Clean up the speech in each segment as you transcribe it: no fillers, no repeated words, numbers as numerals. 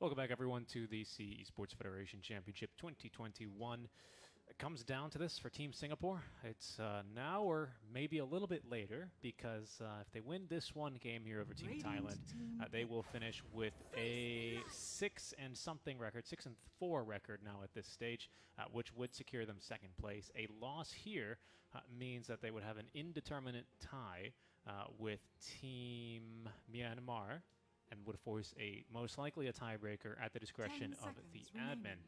Welcome back, everyone, to the SEAEF Sports Federation Championship 2021. It comes down to this for Team Singapore. It's now or maybe a little bit later, because if they win this one game here over Team Thailand, they will finish with a 6-something record, 6-4 record now at this stage, which would secure them second place. A loss here means that they would have an indeterminate tie with Team Myanmar, and would force most likely a tiebreaker at the discretion of the admin.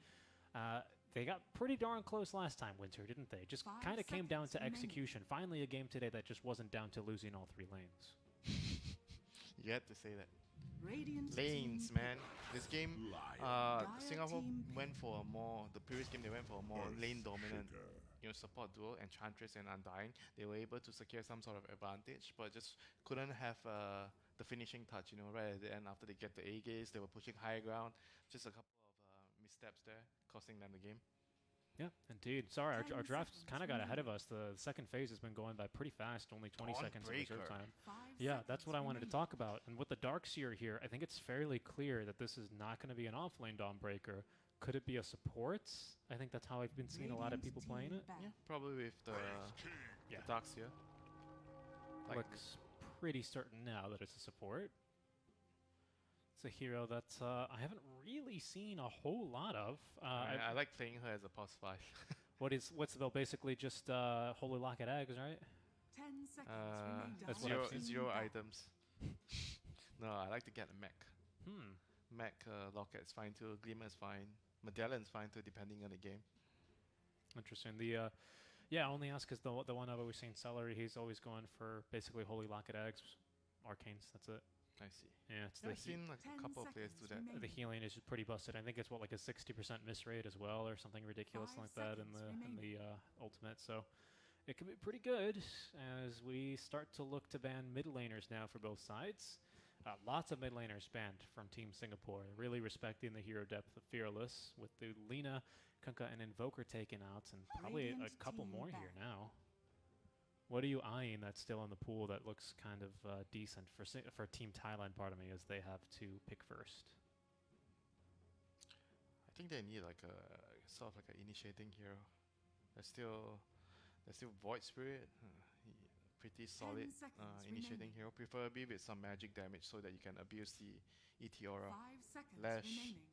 They got pretty darn close last time, Winter, didn't they? Just kind of came down to execution. Finally, a game today that just wasn't down to losing all three lanes. You had to say that. Lanes, man. This game, Singapore went for a more. The previous game they went for a more lane dominant, support duo, Enchantress and Undying. They were able to secure some sort of advantage, but just couldn't have the finishing touch, right at the end. After they get the A gaze, they were pushing high ground. Just a couple of missteps there, costing them the game. Yeah, indeed. Sorry, our draft kind of got ahead of us. The second phase has been going by pretty fast, only 20 seconds of reserve time. Yeah, that's what I wanted to talk about. And with the Darkseer here, I think it's fairly clear that this is not going to be an offlane Dawnbreaker. Could it be a support? I think that's how I've been seeing a lot of people playing it. Yeah, probably with the Darkseer. Looks pretty certain now that it's a support. It's a hero that I haven't really seen a whole lot of. I like playing her as a pos 5. What's the basically just Holy Locket Eggs, right? 10 seconds remain. That's zero items. No, I like to get a mech. Mech Locket is fine too. Glimmer is fine. Medallion is fine too, depending on the game. Interesting. Yeah, I only ask because the one I've always seen Celery, he's always going for basically Holy Locket Eggs, Arcanes, that's it. I see. Yeah, it's I've seen like a couple of players do that. The healing is pretty busted. I think it's like a 60% miss rate as well, or something ridiculous like that in the ultimate. So it can be pretty good as we start to look to ban mid laners now for both sides. Lots of mid laners banned from Team Singapore, really respecting the hero depth of Fearless, with the Lina, Kunkka, and Invoker taken out, and probably a couple more here now. What are you eyeing that's still in the pool that looks kind of decent for Team Thailand, pardon me, as they have to pick first? I think they need like a sort of like an initiating hero. There's still Void Spirit, pretty solid initiating hero, preferably with some magic damage so that you can abuse the ET aura. 5 seconds Lash. remaining.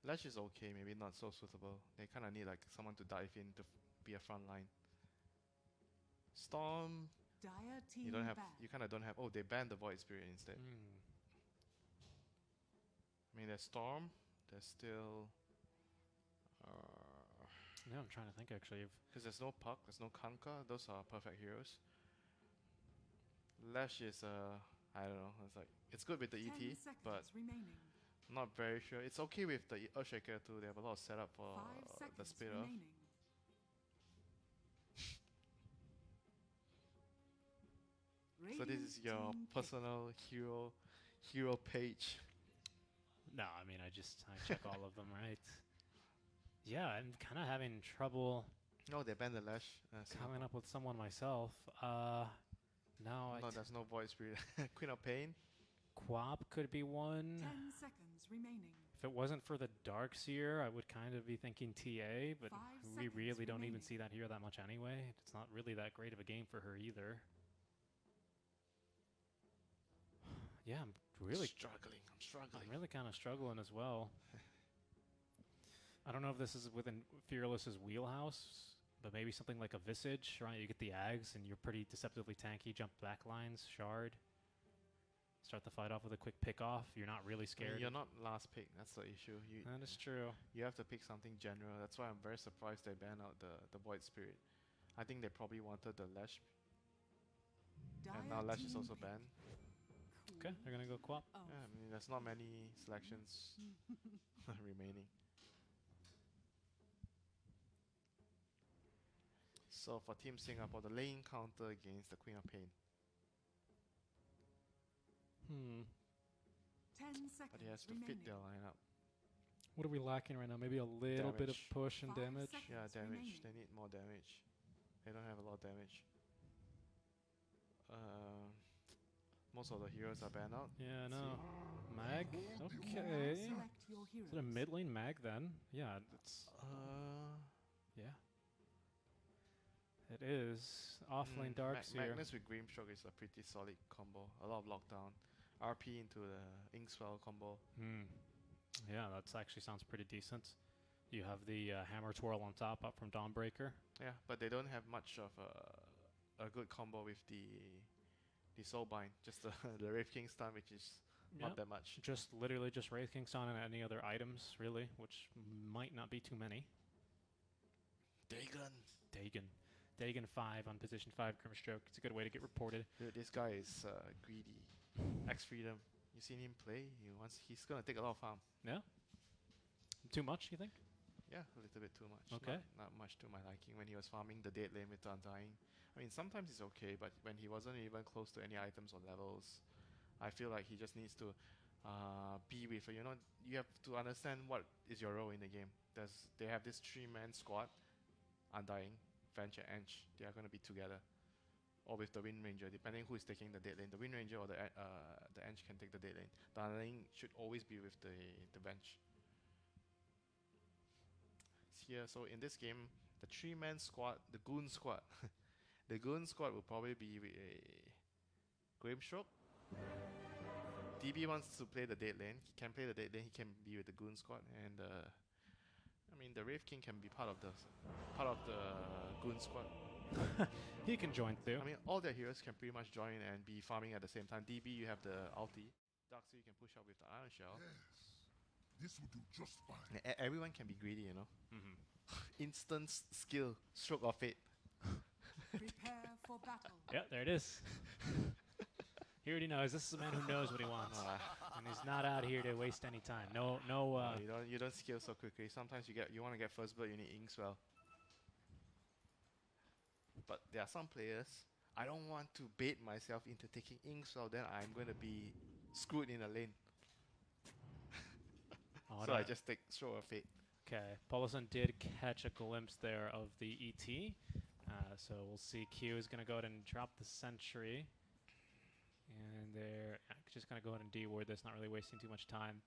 Lash is okay, maybe not so suitable. They kind of need like someone to dive in to be a front line. Storm, Dire team you kind of don't have. Oh, they banned the Void Spirit instead. I mean, there's Storm. There's still. Yeah, I'm trying to think actually. Because there's no Puck, there's no Kunkka. Those are perfect heroes. Lash is I don't know. It's good with the ET, but not very sure. It's okay with the Earthshaker too. They have a lot of setup for the split off. So this is your personal hero page. No, I mean I check all of them, right? Yeah, I'm kind of having trouble. No, they banned the Lash. Coming up with someone myself. No, there's no Void Spirit. Queen of Pain. Quap could be one. 10 seconds remaining. If it wasn't for the Darkseer, I would kind of be thinking TA, but we really don't even see that here that much anyway. It's not really that great of a game for her either. Yeah, I'm really struggling. I'm really kind of struggling as well. I don't know if this is within Fearless's wheelhouse, but maybe something like a Visage, right? You get the Ags and you're pretty deceptively tanky, jump back lines, Shard. Start the fight off with a quick pick off. You're not really scared. You're not last pick, that's the issue. That is true. You have to pick something general. That's why I'm very surprised they banned out the Void Spirit. I think they probably wanted the Lash. And now Lash is also banned. Okay, they're gonna go Quap. Oh. Yeah, I mean, there's not many selections remaining. So for Team Singapore, the lane counter against the Queen of Pain. 10 seconds But he has to fit their lineup. What are we lacking right now? Maybe a little bit of push and damage? Yeah, damage. They need more damage. They don't have a lot of damage. Most of the heroes are banned out. Yeah, no. Mag? Okay. Select your heroes. Is it a mid lane mag then? Yeah, it's yeah. It is. Offlane Darks here. Magnus with Grimstroke is a pretty solid combo. A lot of lockdown. RP into the Inkswell combo. Yeah, that actually sounds pretty decent. You have the Hammer Twirl on top up from Dawnbreaker. Yeah, but they don't have much of a good combo with the Soulbind. Just the Wraith King stun, which is not that much. Just literally just Wraith King stun and any other items, really, which might not be too many. Dagon 5 on position 5 Grimstroke. It's a good way to get reported. Dude, this guy is greedy. X Freedom. You seen him play? He's gonna take a lot of farm. Yeah? Too much, you think? Yeah, a little bit too much. Okay. Not much to my liking when he was farming the dead lane with Undying. I mean, sometimes it's okay, but when he wasn't even close to any items or levels, I feel like he just needs to be with, you know, you have to understand what is your role in the game. They have this 3-man squad, Undying, Venge and Ench. They are going to be together. Or with the Wind Ranger, depending who is taking the dead lane. The Wind Ranger or the Ench can take the dead lane. The Undying should always be with the Venge. Here, so in this game, the 3-man squad, the Goon squad, the Goon squad will probably be with a Grimstroke. DB wants to play the dead lane. He can play the dead lane. He can be with the Goon squad, and I mean the Wraith King can be part of the Goon squad. He can join too. I mean, all their heroes can pretty much join and be farming at the same time. DB, you have the ulti. Darkseid, you can push up with the Iron Shell. This will do just fine. Everyone can be greedy, you know. Instant skill, stroke of fate. Prepare for battle. Yeah, there it is. He already knows. This is a man who knows what he wants, and he's not out here to waste any time. No. You don't skill so quickly. Sometimes you want to get first blood. You need Inkswell. But there are some players. I don't want to bait myself into taking Inkswell. Then I'm going to be screwed in a lane. So I just take stroke of fate. Okay, Paulson did catch a glimpse there of the ET. So we'll see. Q is going to go ahead and drop the sentry. And they're just going to go ahead and D-ward this, not really wasting too much time.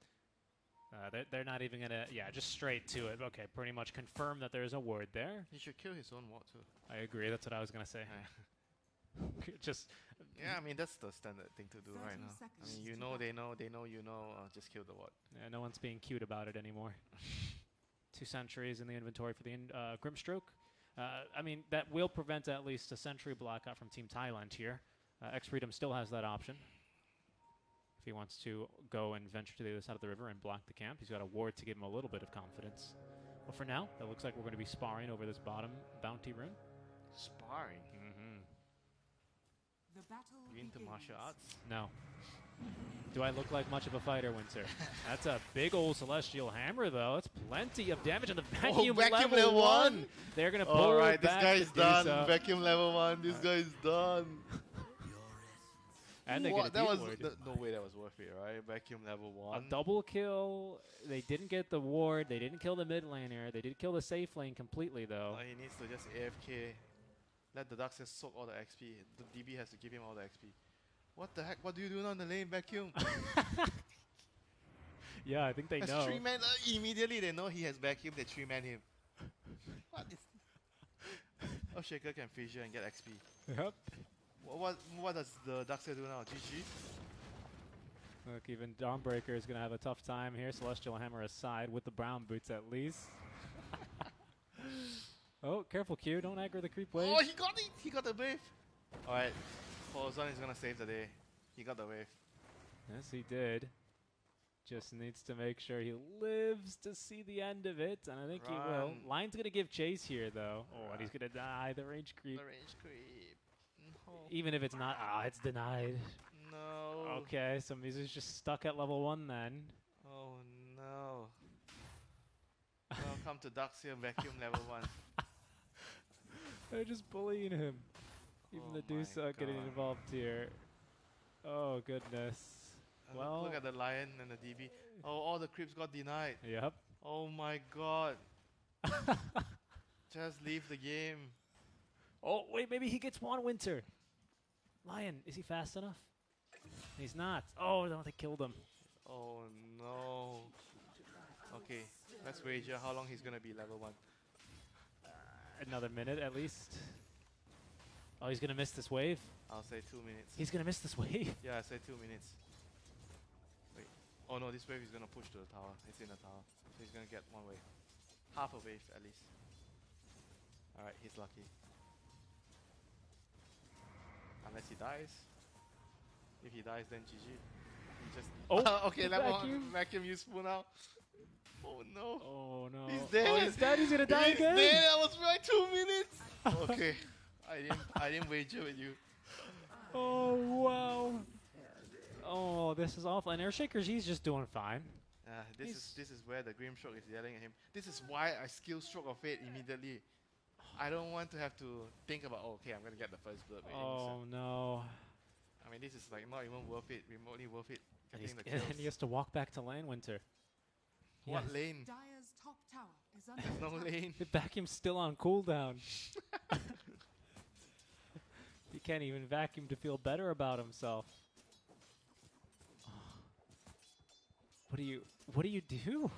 They're not even going to, just straight to it. Okay, pretty much confirm that there's a ward there. He should kill his own ward too. I agree, that's what I was going to say. Yeah, I mean, that's the standard thing to do right now. I mean, you know, they know, just kill the ward. Yeah, no one's being cute about it anymore. 2 sentries in the inventory for the Grimstroke. I mean, that will prevent at least a sentry blockout from Team Thailand here. X Freedom still has that option. If he wants to go and venture to the other side of the river and block the camp, he's got a ward to give him a little bit of confidence. But for now, it looks like we're going to be sparring over this bottom bounty rune. Sparring? The battle You into martial arts? No. Do I look like much of a fighter, Winter? That's a big old Celestial Hammer, though. That's plenty of damage on the vacuum, level 1. They're going to pull Alright, this back guy is done. so. Vacuum level 1. This guy is done. And they what? get No way that was worth it, right? Vacuum level 1. A double kill. They didn't get the ward. They didn't kill the mid laner. They did kill the safe lane completely, though. He needs to just AFK. Let the Darkseid soak all the XP. The DB has to give him all the XP. What the heck? What do you do on the lane, Vacuum? Yeah, I think they know. 3-man, immediately they know he has Vacuum. They 3-man him. What is... Oh, Shaker can fissure and get XP. Yep. What does the Darkseid do now? GG? Look, even Dawnbreaker is going to have a tough time here. Celestial Hammer aside with the brown boots at least. Oh, careful, Q. Don't aggro the creep wave. Oh, he got it! He got the wave! Alright, Paulson is gonna save the day. He got the wave. Yes, he did. Just needs to make sure he lives to see the end of it, and I think he will. Lion's going to give chase here, though. Oh, and he's going to die. The range creep. The range creep. No. Even if it's not, it's denied. No. Okay, so Mizu's just stuck at level 1 then. Oh, no. Welcome to Darkseid Vacuum level 1. They're just bullying him. Even the Dusa getting involved here. Oh, goodness. Well, look at the Lion and the DB. Oh, all the creeps got denied. Yep. Oh my god. Just leave the game. Oh, wait, maybe he gets one Winter. Lion, is he fast enough? He's not. Oh, no, they killed him. Oh no. Let's wager how long he's gonna be level 1. Another minute at least. Oh, he's gonna miss this wave. I'll say 2 minutes. He's gonna miss this wave. Yeah, I say 2 minutes. Wait. Oh no, this wave is gonna push to the tower. It's in the tower. So he's gonna get 1 wave. Half a wave at least. Alright, he's lucky. Unless he dies. If he dies, then GG. He just. Oh, okay, level 1 vacuum. vacuum useful now. Oh no. Oh no. He's dead. Oh, he's dead. He's gonna die He's again. dead. That was right 2 minutes. Okay. I didn't wager with you. Oh wow. Oh, this is awful. And Earthshaker's, he's just doing fine. This is where the Grimstroke is yelling at him. This is why I skill Stroke of Fate immediately. I don't want to have to think about, oh, okay, I'm gonna get the first blood. Oh no. I mean, this is like not even worth it, remotely worth it. And, Getting the and kills. he has to walk back to lane, Winter. What Yes. lane? Dire's top tower is under There's no attack. lane. The vacuum's still on cooldown. He can't even vacuum to feel better about himself. What do you do?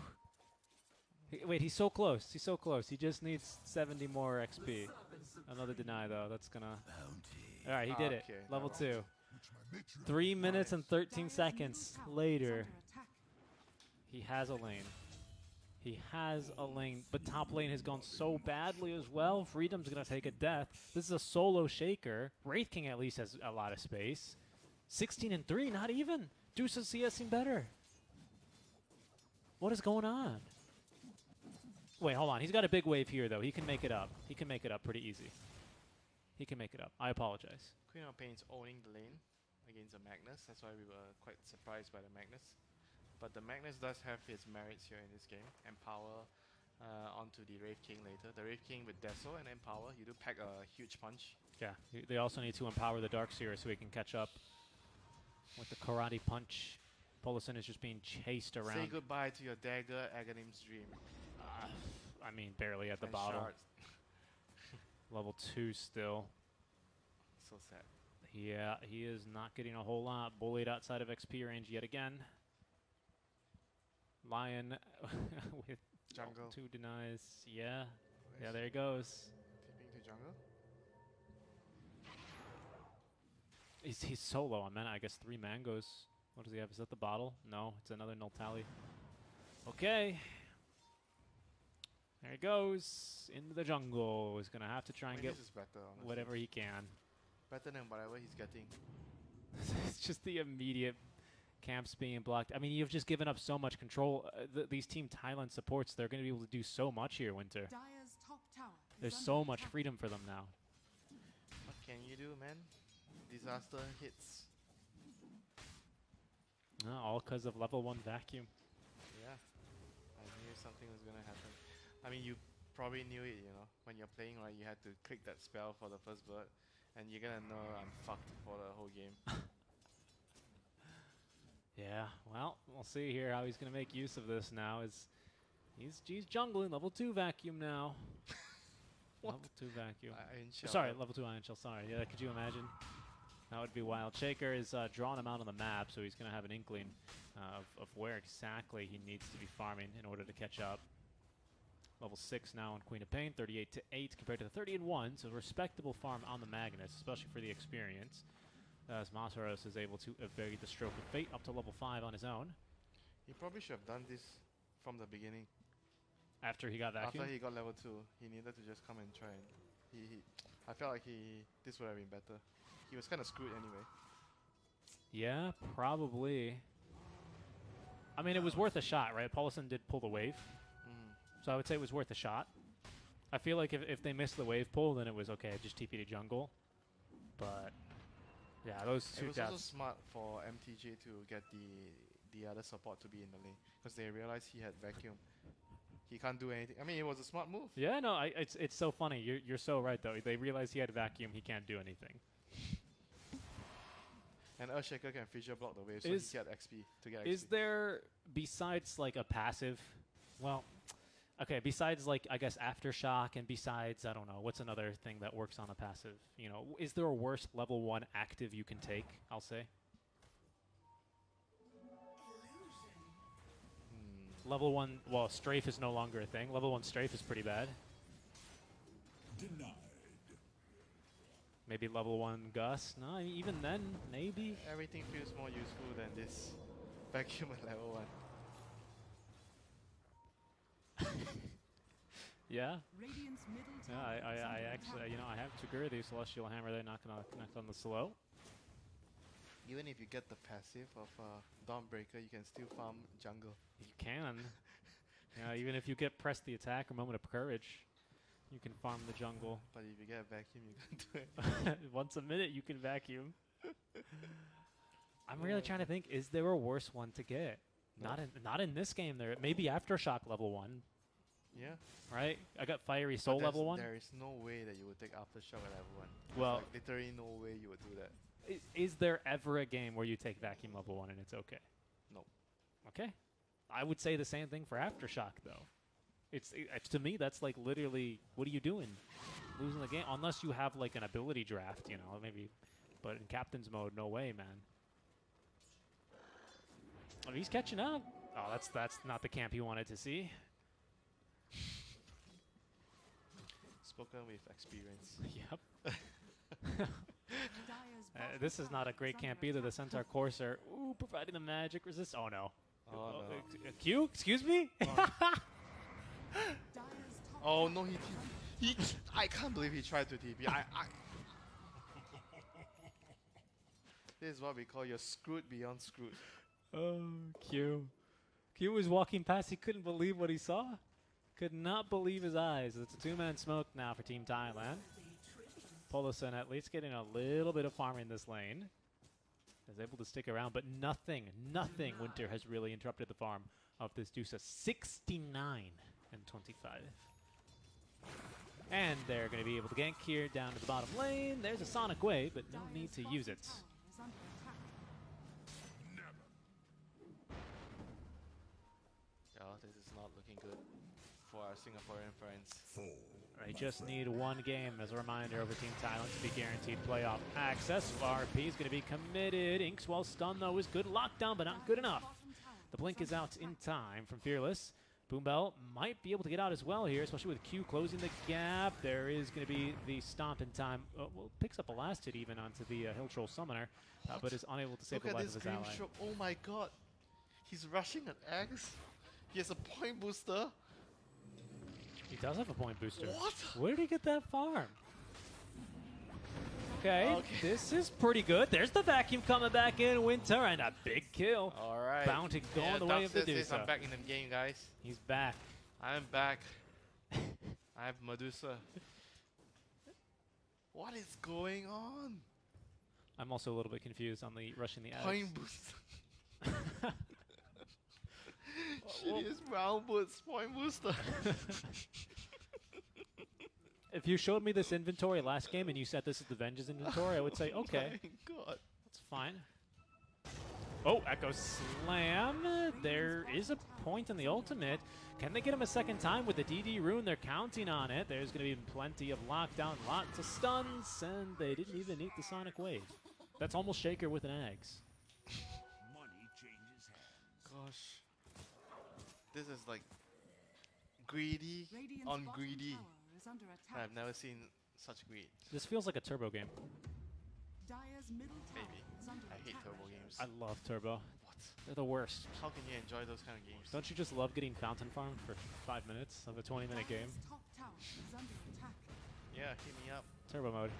Wait, he's so close. He's so close. He just needs 70 more XP. Another deny though. That's gonna. All right, he did it. Okay, Level that 2. Which my nature 3 minutes and 13 Dire's seconds middle tower is later, under attack. he has a lane. He has a lane, but top lane has gone so badly as well. Freedom's gonna take a death. This is a solo Shaker. Wraith King at least has a lot of space. 16 and 3, not even. Deuce's CS seem better. What is going on? Wait, hold on. He's got a big wave here, though. He can make it up. He can make it up pretty easy. He can make it up. I apologize. Queen of Pain's owning the lane against the Magnus. That's why we were quite surprised by the Magnus. But the Magnus does have his merits here in this game. Empower onto the Wraith King later. The Wraith King with Deso and Empower. You do pack a huge punch. Yeah, they also need to empower the Darkseer so he can catch up with the Karate Punch. Polison is just being chased around. Say goodbye to your dagger, Aghanim's Dream. I mean, barely at the and bottom. shards. Level 2 still. So sad. Yeah, he is not getting a whole lot. Bullied outside of XP range yet again. Lion with Jungle. 2 denies. Yeah, yeah, there he goes. Tipping to jungle. He's solo on mana. I guess 3 mangoes. What does he have? Is that the bottle? No, it's another null tally. Okay. There he goes. Into the jungle. He's going to have to try I and mean, get this is better, honestly. whatever he can. Better than whatever he's getting. It's just the immediate camps being blocked. I mean, you've just given up so much control. These Team Thailand supports, they're going to be able to do so much here, Winter. Dire's top tower is There's under so much attack. freedom for them now. What can you do, man? Disaster hits. All because of level 1 vacuum. Yeah. I knew something was gonna happen. I mean, you probably knew it, you know. When you're playing, right, you had to click that spell for the first blood. And you're gonna know I'm fucked for the whole game. Yeah, well, we'll see here how he's going to make use of this now. He's jungling level 2 vacuum now. Level 2 vacuum. Iron Shell. Sorry, level 2 Iron Shell, sorry. Yeah, could you imagine? That would be wild. Shaker is drawing him out on the map, so he's going to have an inkling of where exactly he needs to be farming in order to catch up. Level 6 now on Queen of Pain, 38 to 8 compared to the 30 and 1, so respectable farm on the Magnus, especially for the experience. As Masaros is able to evade the Stroke of Fate up to level 5 on his own. He probably should have done this from the beginning. After he got vacuum. After he got level 2, he needed to just come and try and I felt like this would have been better. He was kind of screwed anyway. Yeah, probably. I mean, it was worth a shot, right? Paulson did pull the wave. So I would say it was worth a shot. I feel like if they missed the wave pull, then it was okay, just TP to jungle. But yeah, those two It was also deaths. smart for MTJ to get the other support to be in the lane. Because they realized he had vacuum. He can't do anything. I mean, it was a smart move. Yeah, no, it's so funny. You're so right, though. They realized he had vacuum, he can't do anything. And Earthshaker can fissure block the wave, so he get XP to get XP. Is there, besides like a passive, well, okay, besides like, I guess, Aftershock, and besides, I don't know, what's another thing that works on a passive? You know, is there a worse level 1 active you can take, I'll say? Level 1, well, strafe is no longer a thing. Level 1 strafe is pretty bad. Denied. Maybe level 1 Gus. No, even then, maybe. Everything feels more useful than this vacuum at level 1. Yeah. Radiant's middle Yeah, tower is I under actually, attack. you know, I have Tuguri, the Celestial Hammer there, not gonna connect on the slow. Even if you get the passive of Dawnbreaker, you can still farm jungle. You can. Yeah, even if you get press the attack or Moment of Courage, you can farm the jungle. But if you get a vacuum, you can't do it. Once a minute, you can vacuum. I'm really trying to think, is there a worse one to get? No. Not in this game. There, maybe Aftershock level 1. Yeah. Right? I got Fiery Soul But level 1. there is no way that you would take Aftershock at level 1. Well, like literally no way you would do that. Is there ever a game where you take Vacuum level 1 and it's okay? No. Okay. I would say the same thing for Aftershock, though. It's to me, that's like literally, what are you doing? Losing the game? Unless you have like an ability draft, you know, maybe. But in Captain's mode, no way, man. Oh, he's catching up. Oh, that's not the camp he wanted to see. Spoken with experience. Yep. Dire's bottom This is not a tower great is camp under either. The attack. Centaur Courser, ooh, providing the magic resist. Oh no. Oh, no. Q? Excuse me? Dire's top Oh tower no, he I can't believe he tried to TP. This is what we call you're screwed beyond screwed. Oh, Q. Q was walking past. He couldn't believe what he saw. Could not believe his eyes. It's a two-man smoke now for Team Thailand. Poloson at least getting a little bit of farm in this lane. Is able to stick around, but nothing Winter has really interrupted the farm of this Dusa. 69 and 25. And they're going to be able to gank here down to the bottom lane. There's a Sonic Wave, but no need to use it. tower is under attack. Yeah, this is not looking good for our Singaporean friends. They just need one game as a reminder over Team Thailand to be guaranteed playoff access. RP is going to be committed. Inks, while stunned, though, is good. Lockdown, but not good enough. The blink is out in time from Fearless. Boombell might be able to get out as well here, especially with Q closing the gap. There is going to be the stomp in time. Well, picks up a last hit even onto the Hill Troll Summoner, but is unable to save Look the at life this of his green ally. stroke. Oh my god. He's rushing an X. He has a point booster. He does have a point booster. What? Where did he get that farm? Okay, Okay. this is pretty good. There's the vacuum coming back in. Winter and a big kill. Alright. Bounty going the way of the says I'm Dusa. back in the game, guys. He's back. I'm back. I have Medusa. What is going on? I'm also a little bit confused on the rushing the Point booster. Shittiest round boots point booster. If you showed me this inventory last game and you said this is the Vengeance inventory, I would say, okay, My god. that's fine. Oh, Echo Slam. There is a point in the ultimate. Can they get him a second time with the DD rune? They're counting on it. There's going to be plenty of lockdown, lots of stuns, and they didn't even need the Sonic Wave. That's almost Shaker with an Eggs. Money changes hands. Gosh. This is like greedy Radiant's on bottom greedy. tower is under attack. I've never seen such greed. This feels like a turbo game. Dire's middle tower Maybe. is under I hate attack. turbo games. I love turbo. What? They're the worst. How can you enjoy those kind of games? Don't you just love getting fountain farmed for 5 minutes of a 20-minute game? Dire's top tower is under attack. Yeah, hit me up. Turbo mode.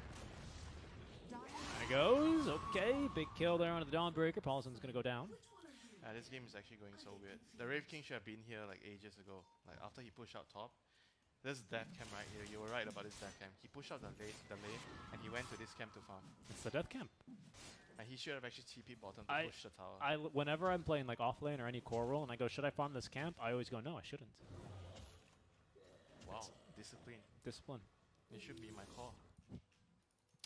Dire There it goes. Okay, big kill there onto the Dawnbreaker. Paulson's going to go down. This game is actually going so weird. The Rave King should have been here like ages ago. Like after he pushed out top. This is death camp right here. You were right about this death camp. He pushed out the lane and he went to this camp to farm. It's the death camp. And he should have actually TP bottom to push the tower. Whenever I'm playing like off lane or any core role and I go, should I farm this camp? I always go, no, I shouldn't. Wow, discipline. Discipline. It should be my call.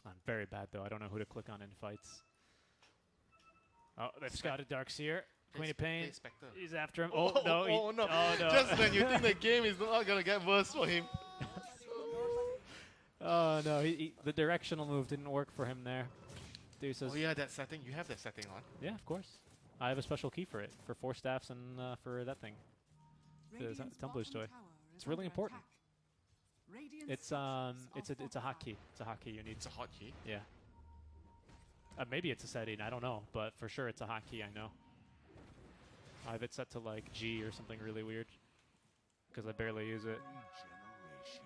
I'm very bad though. I don't know who to click on in fights. Oh, they've scouted Darkseer. Queen of Pain Play Spectre. is after him. Oh, no. Oh no. Oh, no. Just when you think the game is not gonna get worse for him. Oh, no. The directional move didn't work for him there. Dude says, Oh yeah, that setting. You have that setting on. yeah, of course. I have a special key for it, for 4 staffs and for that thing. Radiant's Tumblr's bottom toy. tower It's is really under important. attack. Radiant's It's structures it's a are hotkey. It's a hotkey you need. It's a hotkey. Yeah. Maybe it's a setting. I don't know, but for sure it's a hotkey. I know. I have it set to like G or something really weird because I barely use it. Regeneration.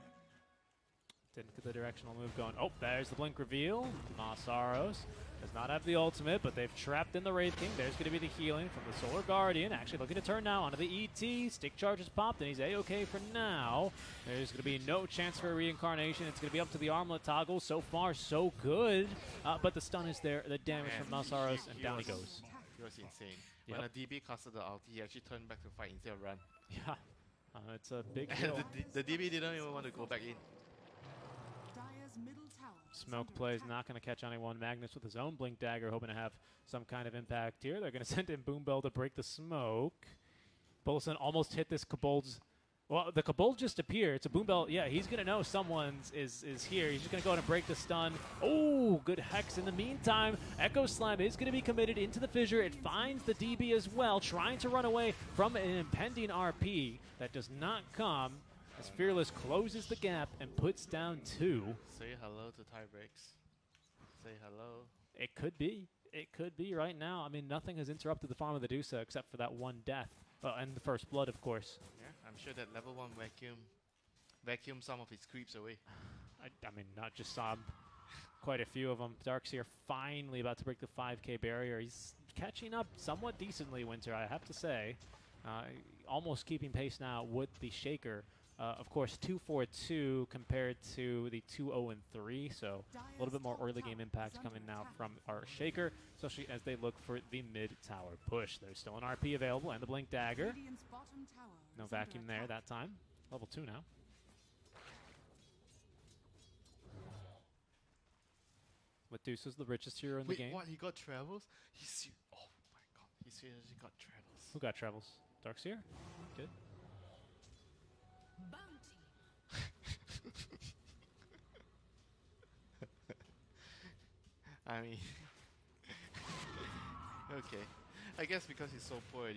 Didn't get the directional move going. Oh, there's the blink reveal. Masaros does not have the ultimate, but they've trapped in the Wraith King. There's going to be the healing from the Solar Guardian. Actually looking to turn now onto the ET. Stick charge is popped, and he's A-okay for now. There's going to be no chance for a reincarnation. It's going to be up to the armlet toggle. So far, so good. But the stun is there. The damage from Masaros, and down he goes. He was insane. Yep. When a DB casted the ulti, he actually turned back to fight instead of run. Yeah. It's a big And deal. the DB didn't even want to go back in. Dire's middle tower is Smoke under plays attack. not going to catch anyone. Magnus with his own blink dagger, hoping to have some kind of impact here. They're going to send in Boom Bell to break the smoke. Bolson almost hit this Kobold's. Well, the Kobold just appeared. It's a Boom Bell. Yeah, he's going to know someone's is here. He's just going to go ahead and break the stun. Oh, good Hex in the meantime. Echo Slam is going to be committed into the fissure. It finds the DB as well, trying to run away from an impending RP that does not come. As Fearless closes the gap and puts down 2. Say hello to tie breaks. Say hello. It could be. It could be right now. I mean, nothing has interrupted the farm of the Dusa except for that one death. And the first blood, of course. Yeah, I'm sure that level 1 vacuum some of his creeps away. I mean, not just some. Quite a few of them. Darkseer finally about to break the 5K barrier. He's catching up somewhat decently, Winter, I have to say. Almost keeping pace now with the Shaker. Of course, 2-4-2 compared to the 2-0-3, so a little bit more early game impact coming now from our Shaker, especially as they look for the mid-tower push. There's still an RP available and the Blink Dagger. Radiant's bottom tower No is under vacuum there attack. that time. Level 2 now. Medusa's the richest hero in Wait, the game. what? He got travels? Oh my god, he seriously got travels. Who got travels? Darkseer? Good. I mean, okay. I guess because he's so poor,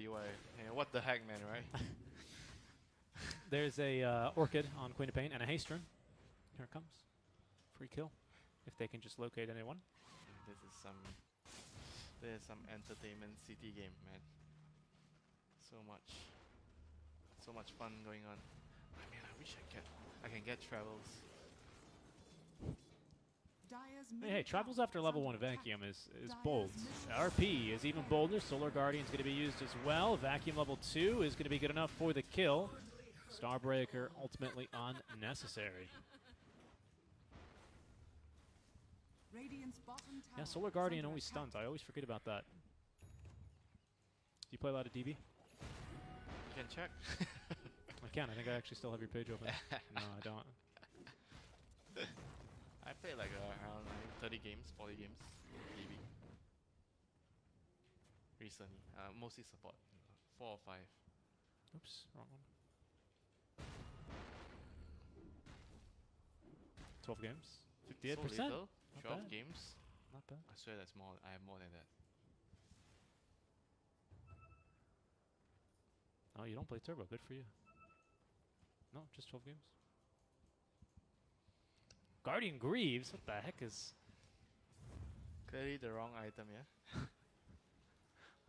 what the heck, man, right? There's a Orchid on Queen of Pain and a Haste Rune. Here it comes. Free kill. If they can just locate anyone. This is some entertainment city game, man. So much fun going on. I mean, I wish I can get travels. Dire's Hey, middle travels tower after level is 1 under attack. vacuum is bold. RP is even bolder. Solar Guardian's going to be used as well. Vacuum level 2 is going to be good enough for the kill. Starbreaker ultimately unnecessary. Radiant's bottom tower Yeah, Solar is Guardian under always attack. stuns. I always forget about that. Do you play a lot of DB? You can check. I can. I think I actually still have your page open. No, I don't. I played like around 30 games, 40 games, DB. Recently, mostly support, 4 or 5. Oops, wrong one. 12 games. 58%. So little, Not 12 bad. games. Not bad. I swear that's more. I have more than that. Oh, you don't play Turbo. Good for you. No, just 12 games. Guardian Greaves? What the heck is... Clearly the wrong item, yeah.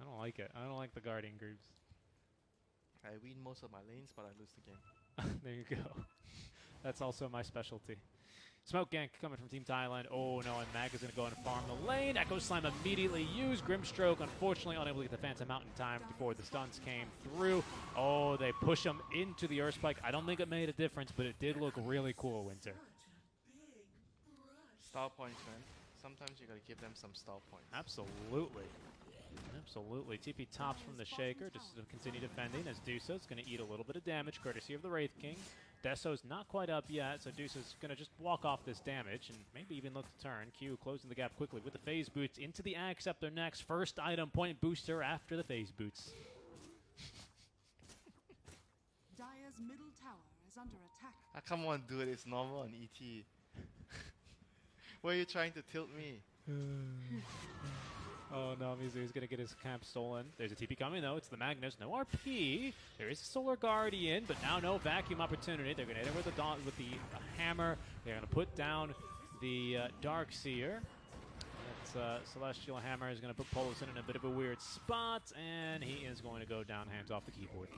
I don't like it. I don't like the Guardian Greaves. I win most of my lanes, but I lose the game. There you go. That's also my specialty. Smoke gank coming from Team Thailand. Oh no, and Mag is going to go and farm the lane. Echo Slam immediately used. Grimstroke unfortunately unable to get the Phantom out in time before the stuns came through. Oh, they push him into the Earth Spike. I don't think it made a difference, but it did look really cool, Winter. Style points, man. Sometimes you gotta give them some style points. Absolutely. Absolutely. TP tops from the Shaker just to continue defending as Dusa's going to eat a little bit of damage courtesy of the Wraith King. Deso's not quite up yet, so Dusa's going to just walk off this damage and maybe even look to turn. Q closing the gap quickly with the phase boots into the Acceptor next. First item point booster after the phase boots. Dire's middle tower is under attack. Ah, come on, dude. It's normal on ET. Why are you trying to tilt me? Oh no, Mizu's gonna get his camp stolen. There's a TP coming though. It's the Magnus. No RP. There is a Solar Guardian, but now no vacuum opportunity. They're gonna hit him with the hammer. They're gonna put down the Dark Seer. That's Celestial Hammer is gonna put Polos in a bit of a weird spot, and he is going to go down, hands off the keyboard.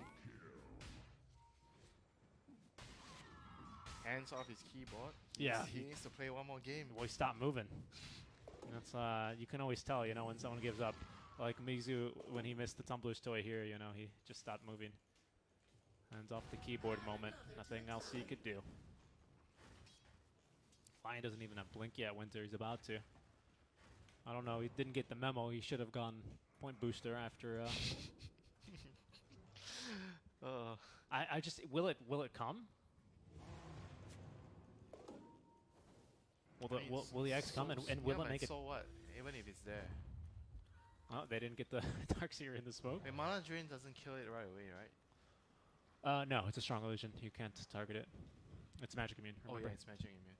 Hands off his keyboard. Yeah. He needs to play one more game. Boy, stop moving. That's you can always tell, you know, when someone gives up. Like Mizu, when he missed the Tumblr's toy here, you know, he just stopped moving. Hands off the keyboard moment. Nothing else he could do. Lion doesn't even have blink yet. Winter, he's about to. I don't know. He didn't get the memo. He should have gone point booster after. I just will it come? Will the X come and will it make it? So what? Even if it's there. Oh, they didn't get the Dark Seer in the smoke. Wait, Mana Drain doesn't kill it right away, right? No, it's a strong illusion. You can't target it. It's magic immune. Remember? Oh yeah, it's magic immune.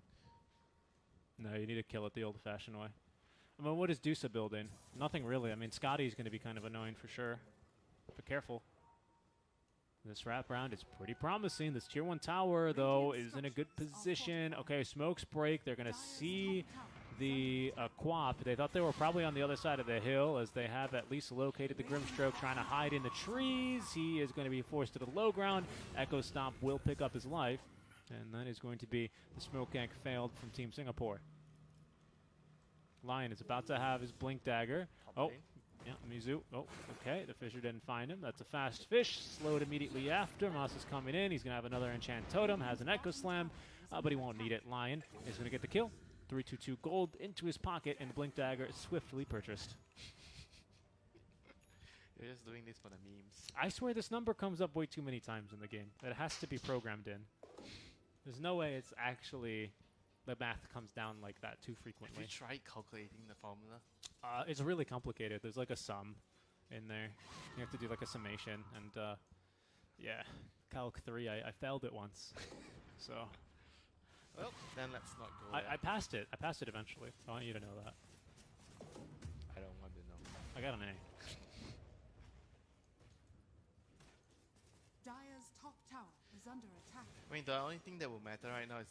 No, you need to kill it the old-fashioned way. I mean, what is Dusa building? Nothing really. I mean, Scotty's going to be kind of annoying for sure. But careful. This wraparound is pretty promising. This tier 1 tower, though, is in a good position. Okay, smokes break. They're going to see the Quap. They thought they were probably on the other side of the hill, as they have at least located the Grimstroke trying to hide in the trees. He is going to be forced to the low ground. Echo Stomp will pick up his life. And that is going to be the smoke gank failed from Team Singapore. Lion is about to have his Blink Dagger. Oh, yeah, Mizu. Oh, okay. The Fisher didn't find him. That's a fast fish. Slowed immediately after. Moss is coming in. He's going to have another Enchant Totem. Has an Echo Slam, but he won't need it. Lion is going to get the kill. 322 gold into his pocket, and the Blink Dagger is swiftly purchased. You're just doing this for the memes. I swear this number comes up way too many times in the game. It has to be programmed in. There's no way it's actually the math comes down like that too frequently. Have you tried calculating the formula? It's really complicated. There's like a sum in there. You have to do like a summation, and yeah, Calc 3. I failed it once, so. Well, then let's not go there. I passed it. I passed it eventually. I want you to know that. I don't want to know. I got an A. Dire's top tower is under attack. I mean, the only thing that will matter right now is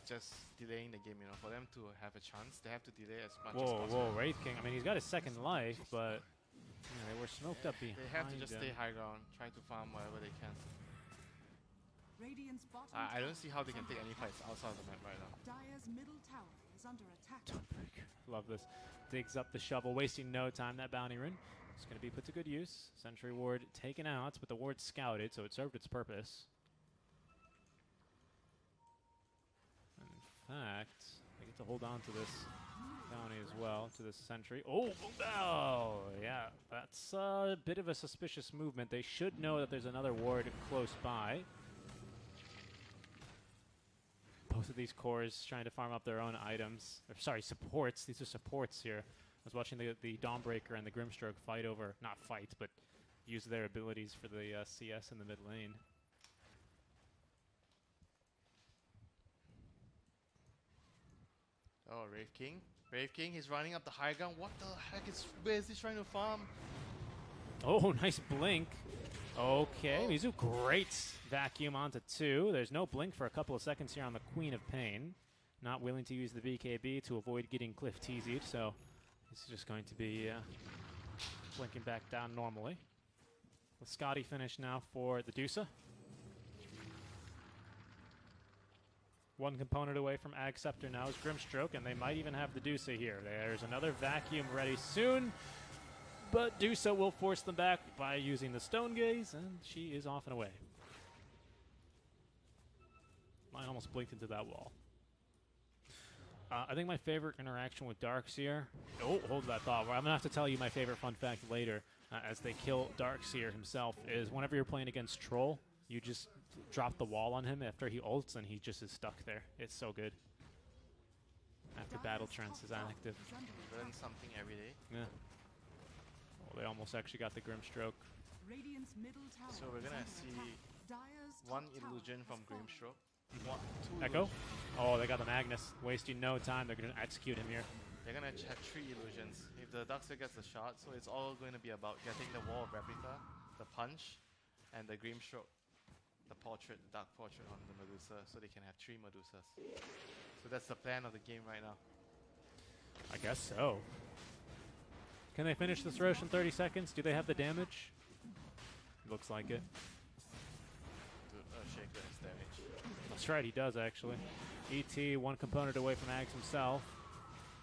just delaying the game, you know. For them to have a chance, they have to delay as much as possible. Whoa, Wraith King. I mean, he's got his second life, but you know, they were smoked up behind. They have to just stay high ground, try to farm wherever they can. Radiant's bottom I don't see how they can take any fights outside of the map right now. Dire's middle tower is under attack. Love this. Digs up the shovel, wasting no time. That bounty rune is going to be put to good use. Sentry ward taken out, but the ward scouted, so it served its purpose. And in fact, they get to hold on to this bounty as well, to this sentry. Oh, yeah, that's a bit of a suspicious movement. They should know that there's another ward close by. Both of these cores trying to farm up their own items. Or, sorry, supports. These are supports here. I was watching the Dawnbreaker and the Grimstroke fight over, not fight, but use their abilities for the CS in the mid lane. Oh, Wraith King. Wraith King, he's running up the high ground. What the heck where is he trying to farm? Oh, nice blink. Okay, Mizu, great vacuum onto 2. There's no blink for a couple of seconds here on the Queen of Pain. Not willing to use the BKB to avoid getting Cliff TZ'd, so this is just going to be blinking back down normally. The Scotty finish now for the Dusa. One component away from Ag Scepter now is Grimstroke, and they might even have the Dusa here. There's another vacuum ready soon. But Dusa will force them back by using the Stone Gaze, and she is off and away. I almost blinked into that wall. I think my favorite interaction with Darkseer... Oh, hold that thought. I'm going to have to tell you my favorite fun fact later, as they kill Darkseer himself, is whenever you're playing against Troll, you just drop the wall on him after he ults, and he just is stuck there. It's so good. After Battle Trance is active. Learn something every day. Yeah. They almost actually got the Grimstroke. Radiant's middle tower So we're gonna is see under attack. Dire's one top tower illusion has from fallen. Grimstroke. Two Echo. illusions. Oh, they got the Magnus. Wasting no time. They're going to execute him here. They're gonna have 3 illusions. If the Darkseer gets the shot, so it's all going to be about getting the Wall of Replica, the Punch, and the Grim Stroke, the portrait, the Dark Portrait on the Medusa, so they can have 3 Medusas. So that's the plan of the game right now. I guess so. Can they finish this Rosh in 30 seconds? Do they have the damage? Looks like it. Shaker has damage. That's right, he does actually. ET, one component away from Ags himself.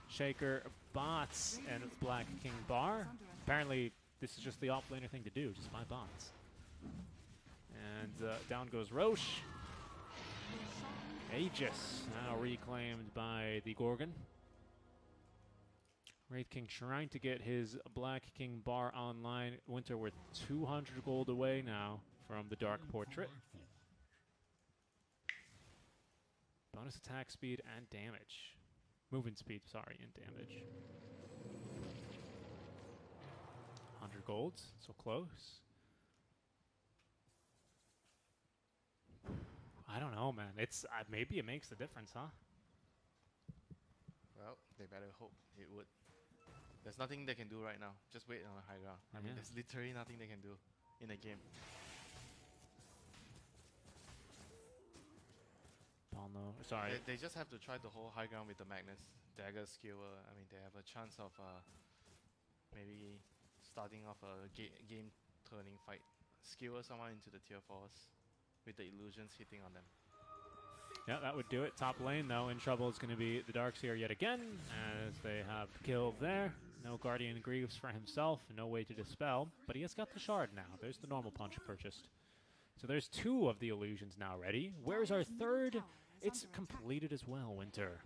Shaker, bots, and Black King Bar. Apparently, this is just the offlaner thing to do, just buy bots. And down goes Rosh. Aegis, now reclaimed by the Gorgon. Wraith King trying to get his Black King Bar online. Winter worth 200 gold away now from the Dark Portrait. Bonus attack speed and damage. Movement speed, sorry, and damage. 100 golds, so close. I don't know, man. It's maybe it makes the difference, huh? Well, they better hope it would. There's nothing they can do right now. Just wait on the high ground. I mean, there's literally nothing they can do in the game. Palno, sorry. They just have to try to hold high ground with the Magnus. Dagger Skewer, I mean, they have a chance of maybe starting off a game-turning fight. Skewer someone into the tier 4s with the illusions hitting on them. Yeah, that would do it. Top lane, though, in trouble is going to be the Darkseer yet again, as they have killed there. No Guardian Greaves for himself, no way to dispel, but he has got the shard now. There's the normal punch purchased. So there's 2 of the illusions now ready. Where's our third? It's completed as well, Winter.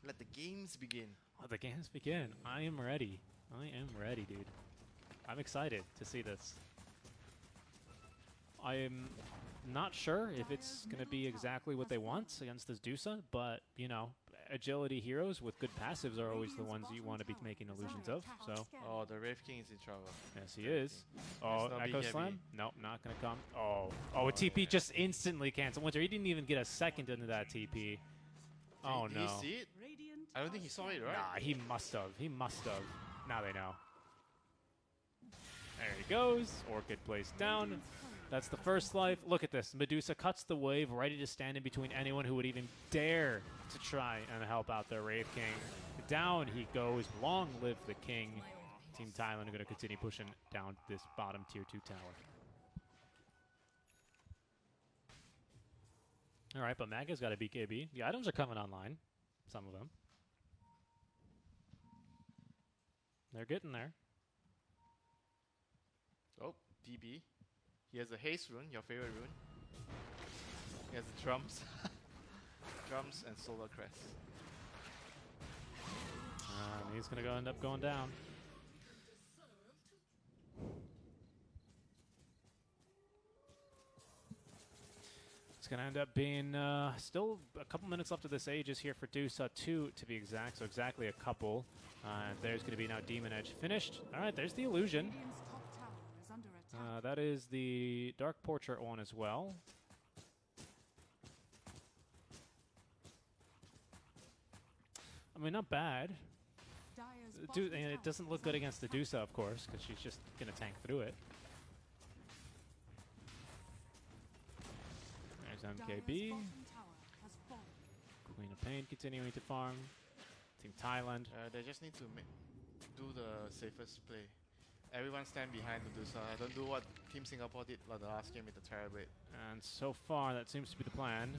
Let the games begin. Let the games begin. I am ready. I am ready, dude. I'm excited to see this. I'm not sure if it's going to be exactly what they want against this Dusa, but, you know, agility heroes with good passives are always the ones you want to be making illusions of, so. Oh, the Wraith King is in trouble. Yes, he is. Oh, not Echo BKB. Slam? Nope, not going to come. Oh, a TP just instantly canceled. Winter, he didn't even get a second into that TP. Oh, Did no. he see it? I don't think he saw it, right? Nah, he must have. He must have. Now they know. There he goes. Orchid placed down. That's the first life. Look at this. Medusa cuts the wave, ready to stand in between anyone who would even dare to try and help out their Wraith King. Down he goes. Long live the king. Team Thailand are going to continue pushing down this bottom tier 2 tower. All right, but Maga's got a BKB. The items are coming online. Some of them. They're getting there. Oh, DB. He has a haste rune, your favorite rune. He has the drums. Drums and solar crest. He's going to end up going down. It's going to end up being still a couple minutes left of this Aegis here for Dusa, 2 to be exact, so exactly a couple. There's going to be now Demon Edge finished. All right, there's the illusion. That is the Dark Portrait one as well. I mean, not bad. And it doesn't look good against the Dusa, of course, because she's just going to tank through it. There's MKB. Queen of Pain continuing to farm. Team Thailand. They just need to do the safest play. Everyone stand behind the Dusa. Don't do what Team Singapore did the last game with the Terrorblade. And so far, that seems to be the plan.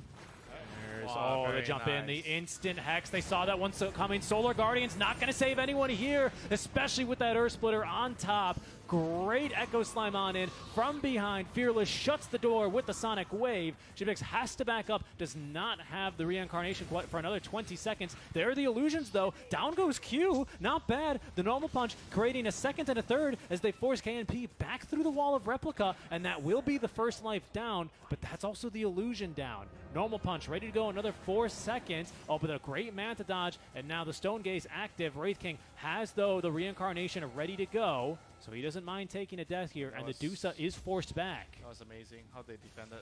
There's, wow, they jump in. The instant Hex. They saw that one coming. Solar Guardian's not going to save anyone here, especially with that Earth Splitter on top. Great Echo Slime on in from behind. Fearless shuts the door with the Sonic Wave. Jivix has to back up. Does not have the reincarnation quite for another 20 seconds. There are the illusions, though. Down goes Q. Not bad. The normal punch creating a second and a third as they force KNP back through the wall of rep. replica, and that will be the first life down, but that's also the illusion down. Normal punch, ready to go, another 4 seconds. Oh, but a great Manta dodge, and now the Stone Gaze active. Wraith King has, though, the reincarnation ready to go, so he doesn't mind taking a death here, and the Dusa is forced back. That was amazing how they defended.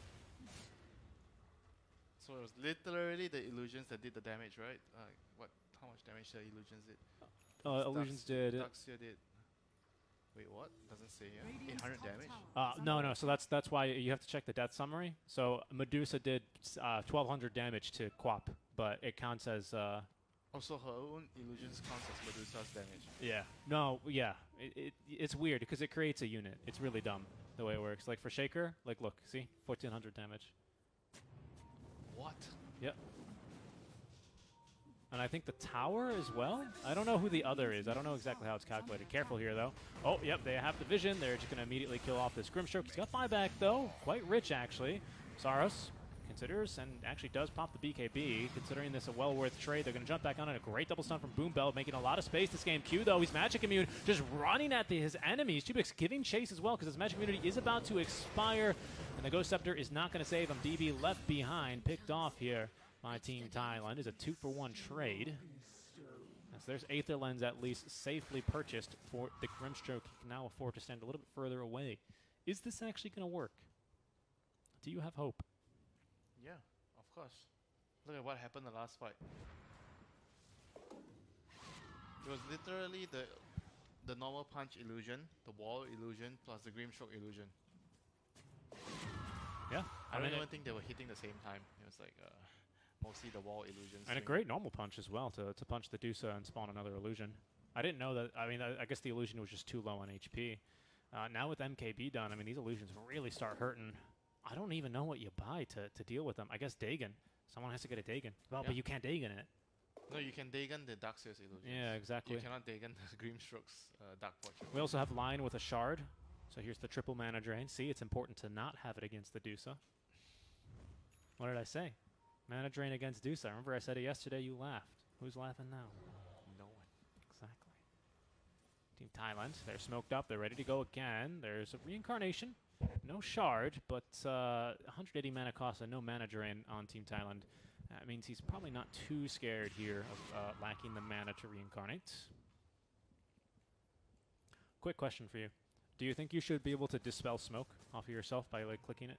So it was literally the illusions that did the damage, right? How much damage the illusions did? Illusions did. Duxia did. Wait, what? Doesn't say here. 800 damage? No. So that's why you have to check the death summary. So Medusa did 1,200 damage to Quap, but it counts as. Also, her own illusions counts as Medusa's damage. Yeah. No. Yeah. It's weird because it creates a unit. It's really dumb the way it works. Like for Shaker, like look, see, 1,400 damage. What? Yep. And I think the tower as well? I don't know who the other is. I don't know exactly how it's calculated. Careful here, though. Oh, yep, they have the vision. They're just going to immediately kill off this Grimstroke. He's got buyback, though. Quite rich, actually. Saros considers and actually does pop the BKB. Considering this a well-worth trade, they're going to jump back on it. A great double stun from Boom Belt, making a lot of space this game. Q, though, he's magic immune, just running at his enemies. Chubix giving chase as well because his magic immunity is about to expire. And the Ghost Scepter is not going to save him. DB left behind, picked off here by Team Thailand. Is a 2-for-1 trade. As there's Aether Lens at least safely purchased for the Grimstroke. He can now afford to stand a little bit further away. Is this actually going to work? Do you have hope? Yeah, of course. Look at what happened the last fight. It was literally the normal punch illusion, the wall illusion, plus the Grimstroke illusion. Yeah. I don't even think they were hitting the same time. It was like mostly the wall illusions. And a great normal punch as well to punch the Dusa and spawn another illusion. I didn't know that. I mean, I guess the illusion was just too low on HP. Now with MKB done, I mean, these illusions really start hurting. I don't even know what you buy to deal with them. I guess Dagon. Someone has to get a Dagon. Well, Yeah. but you can't Dagon it. No, you can Dagon the Duxia's illusion. Yeah, exactly. You cannot Dagon the Grimstroke's Dark Fortune. We also have Lion with a Shard. So here's the triple mana drain. See, it's important to not have it against the Dusa. What did I say? Mana drain against Dusa. Remember I said it yesterday, you laughed. Who's laughing now? No one. Exactly. Team Thailand, they're smoked up. They're ready to go again. There's a reincarnation. No shard, but 180 mana cost and no mana drain on Team Thailand. That means he's probably not too scared here of lacking the mana to reincarnate. Quick question for you. Do you think you should be able to dispel smoke off of yourself by like clicking it?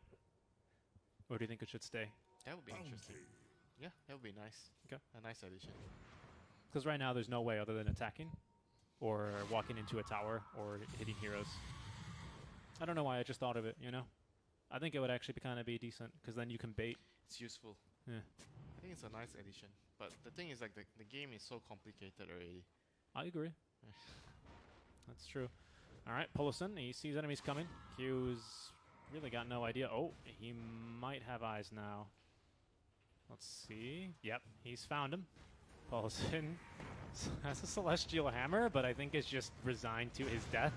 Or do you think it should stay? That would be interesting. Yeah, that would be nice. Okay. A nice addition. Because right now there's no way other than attacking or walking into a tower or hitting heroes. I don't know why I just thought of it, you know? I think it would actually kind of be decent because then you can bait. It's useful. Yeah. I think it's a nice addition. But the thing is, like, the game is so complicated already. I agree. That's true. All right, Pullison, he sees enemies coming. Q's really got no idea. Oh, he might have eyes now. Let's see. Yep, he's found him. Pullison has a Celestial Hammer, but I think is just resigned to his death.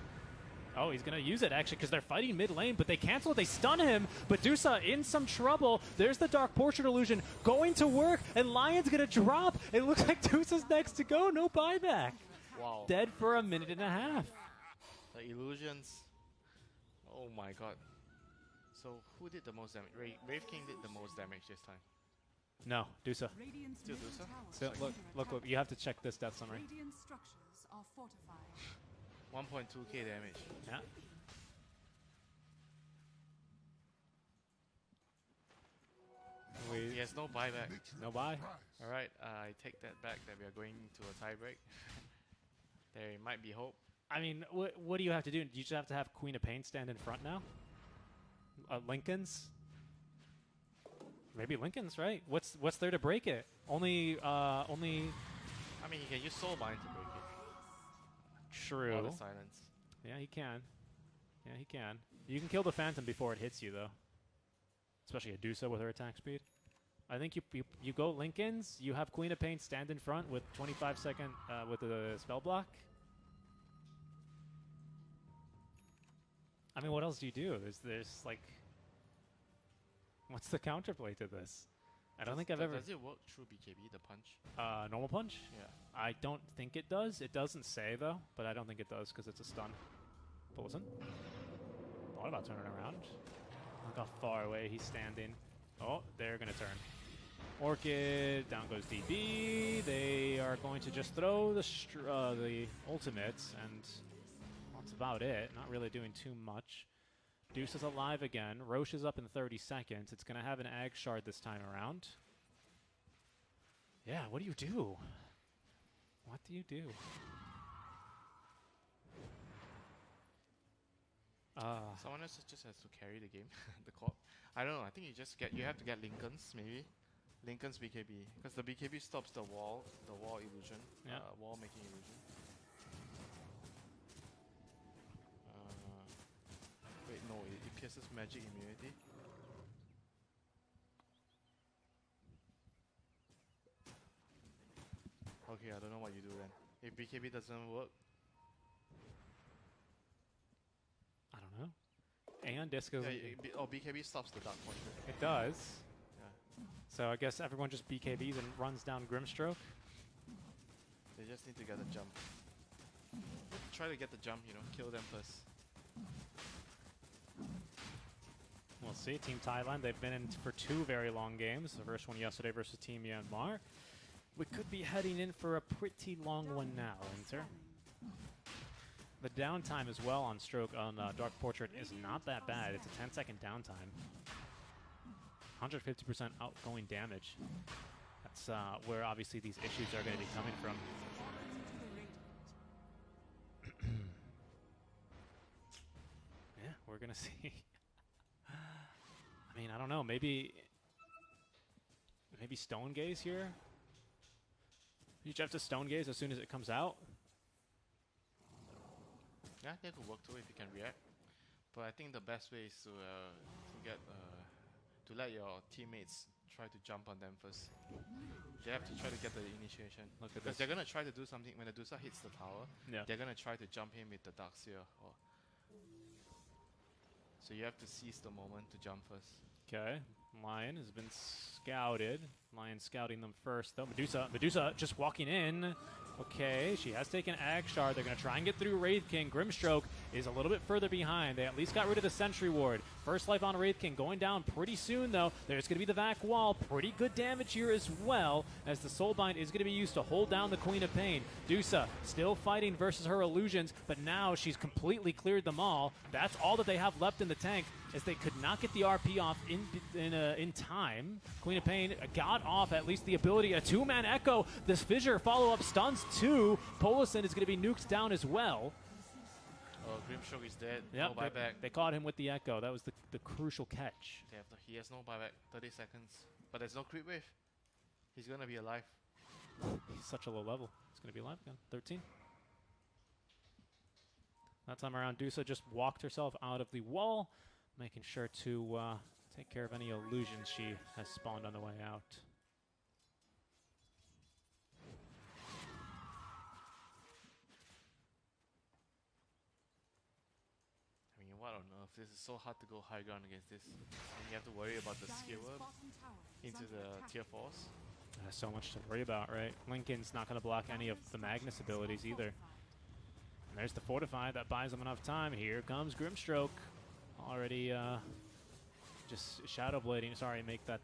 Oh, he's going to use it, actually, because they're fighting mid lane, but they cancel it. They stun him, but Dusa in some trouble. There's the Dark Portrait illusion going to work, and Lion's going to drop. It looks like Dusa's next to go. No buyback. Wow. Dead for a minute and a half. The illusions. Oh my god. So who did the most damage? Wraith King did the most damage this time. No, Dusa. Radiant's Still middle Dusa? tower is Still, under look, attack. you have to check this death summary. Radiant structures are fortified. 1.2k damage. Yeah. He has no buyback. No buy. Alright, I take that back that we are going to a tie break. There might be hope. I mean, what do you have to do? You just have to have Queen of Pain stand in front now? Lincoln's? Maybe Lincoln's, right? What's there to break it? Only... I mean, he can use Soul Bind to break it. True. Or the silence. Yeah, he can. Yeah, he can. You can kill the Phantom before it hits you, though. Especially a Dusa with her attack speed. I think you go Lincoln's, you have Queen of Pain stand in front with 25-second with the spell block. I mean, what else do you do? There's like... What's the counterplay to this? I don't think I've ever... Does it work through BKB, the punch? Normal punch? Yeah. I don't think it does. It doesn't say, though, but I don't think it does because it's a stun. Pullison. thought about turning around. Look how far away he's standing. Oh, they're going to turn. Orchid, down goes DB. They are going to just throw the ultimates, and that's about it. Not really doing too much. Deuce is alive again. Roche is up in 30 seconds. It's going to have an Ag Shard this time around. Yeah, what do you do? What do you do? Someone else just has to carry the game, the co-op. I don't know. I think you have to get Lincoln's maybe. Lincoln's BKB, because the BKB stops the wall illusion, wall making illusion. Wait, no, it pierces magic immunity. Okay, I don't know what you do then. If BKB doesn't work, I don't know. And Disco. BKB stops the Dark Point. It does. Yeah. So I guess everyone just BKBs and runs down Grimstroke. They just need to get the jump. Try to get the jump, kill them first. We'll see. Team Thailand, they've been in for 2 very long games. The first one yesterday versus Team Myanmar. We could be heading in for a pretty long one now, Inter. The downtime as well on Dark Portrait is not that bad. It's a 10-second downtime. 150% outgoing damage. That's where obviously these issues are going to be coming from. Yeah, we're going to see. I mean, I don't know. Maybe Stone Gaze here? You have to Stone Gaze as soon as it comes out? Yeah, that could work too if you can react. But I think the best way is to let your teammates try to jump on them first. They have to try to get the initiation. Look at because this. they're gonna try to do something when the Dusa hits the tower. Yeah. They're gonna try to jump him with the Darkseer. So you have to seize the moment to jump first. Okay, Lion has been scouted. Lion scouting them first, though. Medusa just walking in. Okay, she has taken Ag Shard. They're going to try and get through Wraith King. Grimstroke is a little bit further behind. They at least got rid of the Sentry Ward. First life on Wraith King going down pretty soon, though. There's going to be the back wall. Pretty good damage here as well, as the Soulbind is going to be used to hold down the Queen of Pain. Dusa still fighting versus her illusions, but now she's completely cleared them all. That's all that they have left in the tank, as they could not get the RP off in time. Queen of Pain got off at least the ability. A 2-man Echo. This Fissure follow-up stuns 2. Polison is going to be nuked down as well. Oh, Grimstroke is dead. Yep, No buyback. they caught him with the Echo. That was the crucial catch. He has no buyback. 30 seconds. But there's no creep wave. He's going to be alive. He's such a low level. He's going to be alive again. 13. That time around, Dusa just walked herself out of the wall, making sure to take care of any illusions she has spawned on the way out. I mean, what on earth? This is so hard to go high ground against this. And you have to worry about the skill up into the tier 4s. So much to worry about, right? Lincoln's not going to block any of the Magnus abilities either. And there's the Fortify that buys them enough time. Here comes Grimstroke. Already just Shadow Blading, make that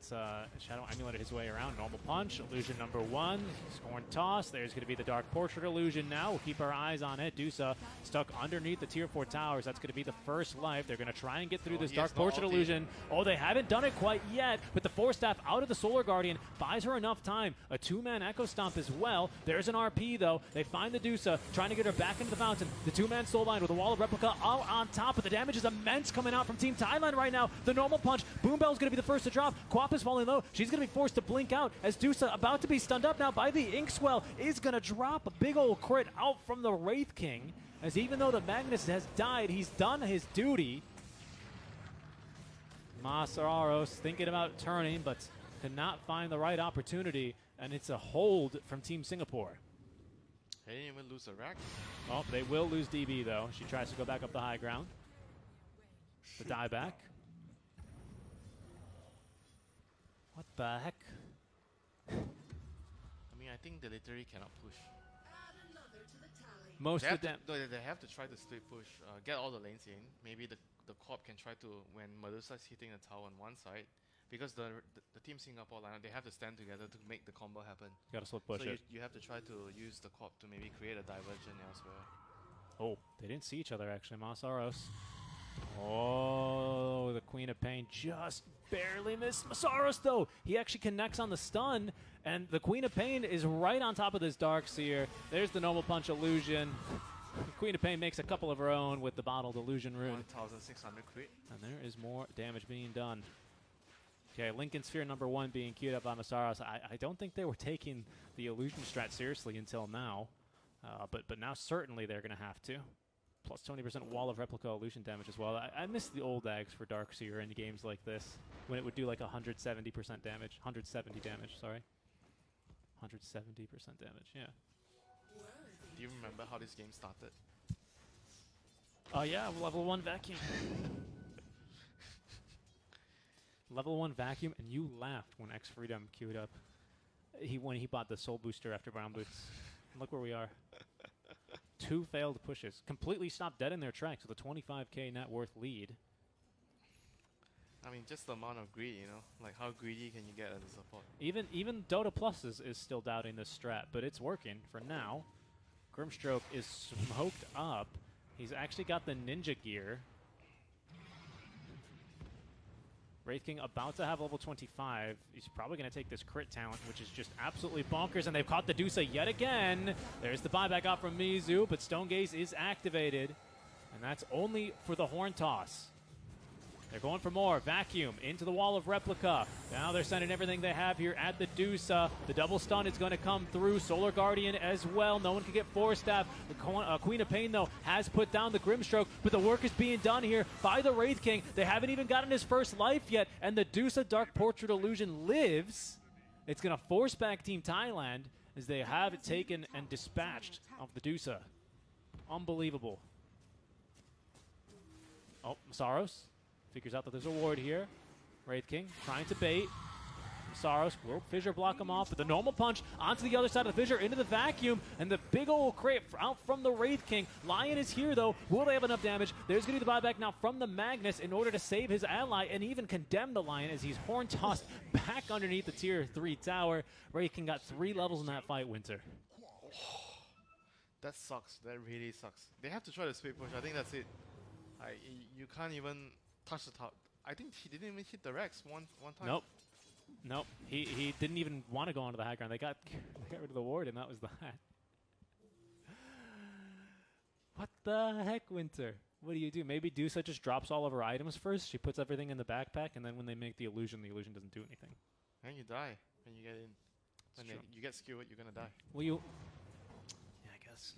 Shadow Emulator his way around. Normal Punch, illusion number 1. Scorn Toss. There's going to be the Dark Portrait illusion now. We'll keep our eyes on it. Dusa stuck underneath the tier 4 towers. That's going to be the first life. They're going to try and get through this Dark Portrait illusion. Oh, they haven't done it quite yet, but the Force Staff out of the Solar Guardian buys her enough time. A 2-man Echo Stomp as well. There's an RP though. They find the Dusa, trying to get her back into the fountain. The 2-man Soulbind with a wall of replica all on top, but the damage is immense coming out from Team Thailand right now. The normal punch. Boom Bell's going to be the first to drop. Quap is falling low. She's going to be forced to blink out as Dusa, about to be stunned up now by the Inkswell, is going to drop a big old crit out from the Wraith King, as even though the Magnus has died, he's done his duty. Masaros thinking about turning, but could not find the right opportunity, and it's a hold from Team Singapore. They didn't even lose a rack. Oh, they will lose DB though. She tries to go back up the high ground. The dieback. What the heck? I mean, I think they literally cannot push. Add another to the tally. most They of have, to, them. no, they have to try to split push, get all the lanes in. Maybe the corp can try to, when Medusa's hitting the tower on one side, because the Team Singapore lineup, they have to stand together to make the combo happen. Got to slip push So it. you have to try to use the corp to maybe create a diversion elsewhere. Oh, they didn't see each other actually, Masaros. Oh, the Queen of Pain just barely missed Masaros though. He actually connects on the stun, and the Queen of Pain is right on top of this Darkseer. There's the normal punch illusion. The Queen of Pain makes a couple of her own with the bottled illusion rune. 1,600 crit. And there is more damage being done. Okay, Lincoln Sphere #1 being queued up by Masaros. I don't think they were taking the illusion strat seriously until now. But now certainly they're going to have to. Plus 20% wall of replica illusion damage as well. I miss the old Ags for Darkseer in games like this, when it would do like 170% damage. 170 damage, sorry. 170% damage, yeah. Do you remember how this game started? Oh yeah, level 1 vacuum. Level 1 vacuum, and you laughed when X Freedom queued up. When he bought the Soul Booster after Brown Boots. Look where we are. 2 failed pushes. Completely stopped dead in their tracks with a 25k net worth lead. I mean, just the amount of greed, you know? Like, how greedy can you get as a support? Even Dota Plus is still doubting this strat, but it's working for now. Grimstroke is smoked up. He's actually got the ninja gear. Wraith King about to have level 25. He's probably going to take this crit talent, which is just absolutely bonkers, and they've caught the Dusa yet again. There's the buyback out from Mizu, but Stone Gaze is activated, and that's only for the Horn Toss. They're going for more. Vacuum into the wall of replica. Now they're sending everything they have here at the Dusa. The double stun is going to come through. Solar Guardian as well. No one can get Force Staff. The Queen of Pain, though, has put down the Grimstroke, but the work is being done here by the Wraith King. They haven't even gotten his first life yet, and the Dusa Dark Portrait Illusion lives. It's going to force back Team Thailand as they have it taken and dispatched of the Dusa. Unbelievable. Oh, Masaros figures out that there's a ward here. Wraith King trying to bait. Saros will fissure block him off, but the normal punch onto the other side of the fissure into the vacuum, and the big old crate out from the Wraith King. Lion is here though. Will they have enough damage? There's going to be the buyback now from the Magnus in order to save his ally and even condemn the Lion as he's horn tossed back underneath the tier 3 tower. Wraith King got 3 levels in that fight, Winter. That sucks. That really sucks. They have to try to split push. I think that's it. You can't even touch the top. I think he didn't even hit the Rex one time. Nope. He didn't even want to go onto the high ground. They got rid of the ward, and that was that. What the heck, Winter? What do you do? Maybe Dusa just drops all of her items first. She puts everything in the backpack, and then when they make the illusion doesn't do anything. And you die when you get in. When you get skewered, you're gonna die. Well, yeah, I guess.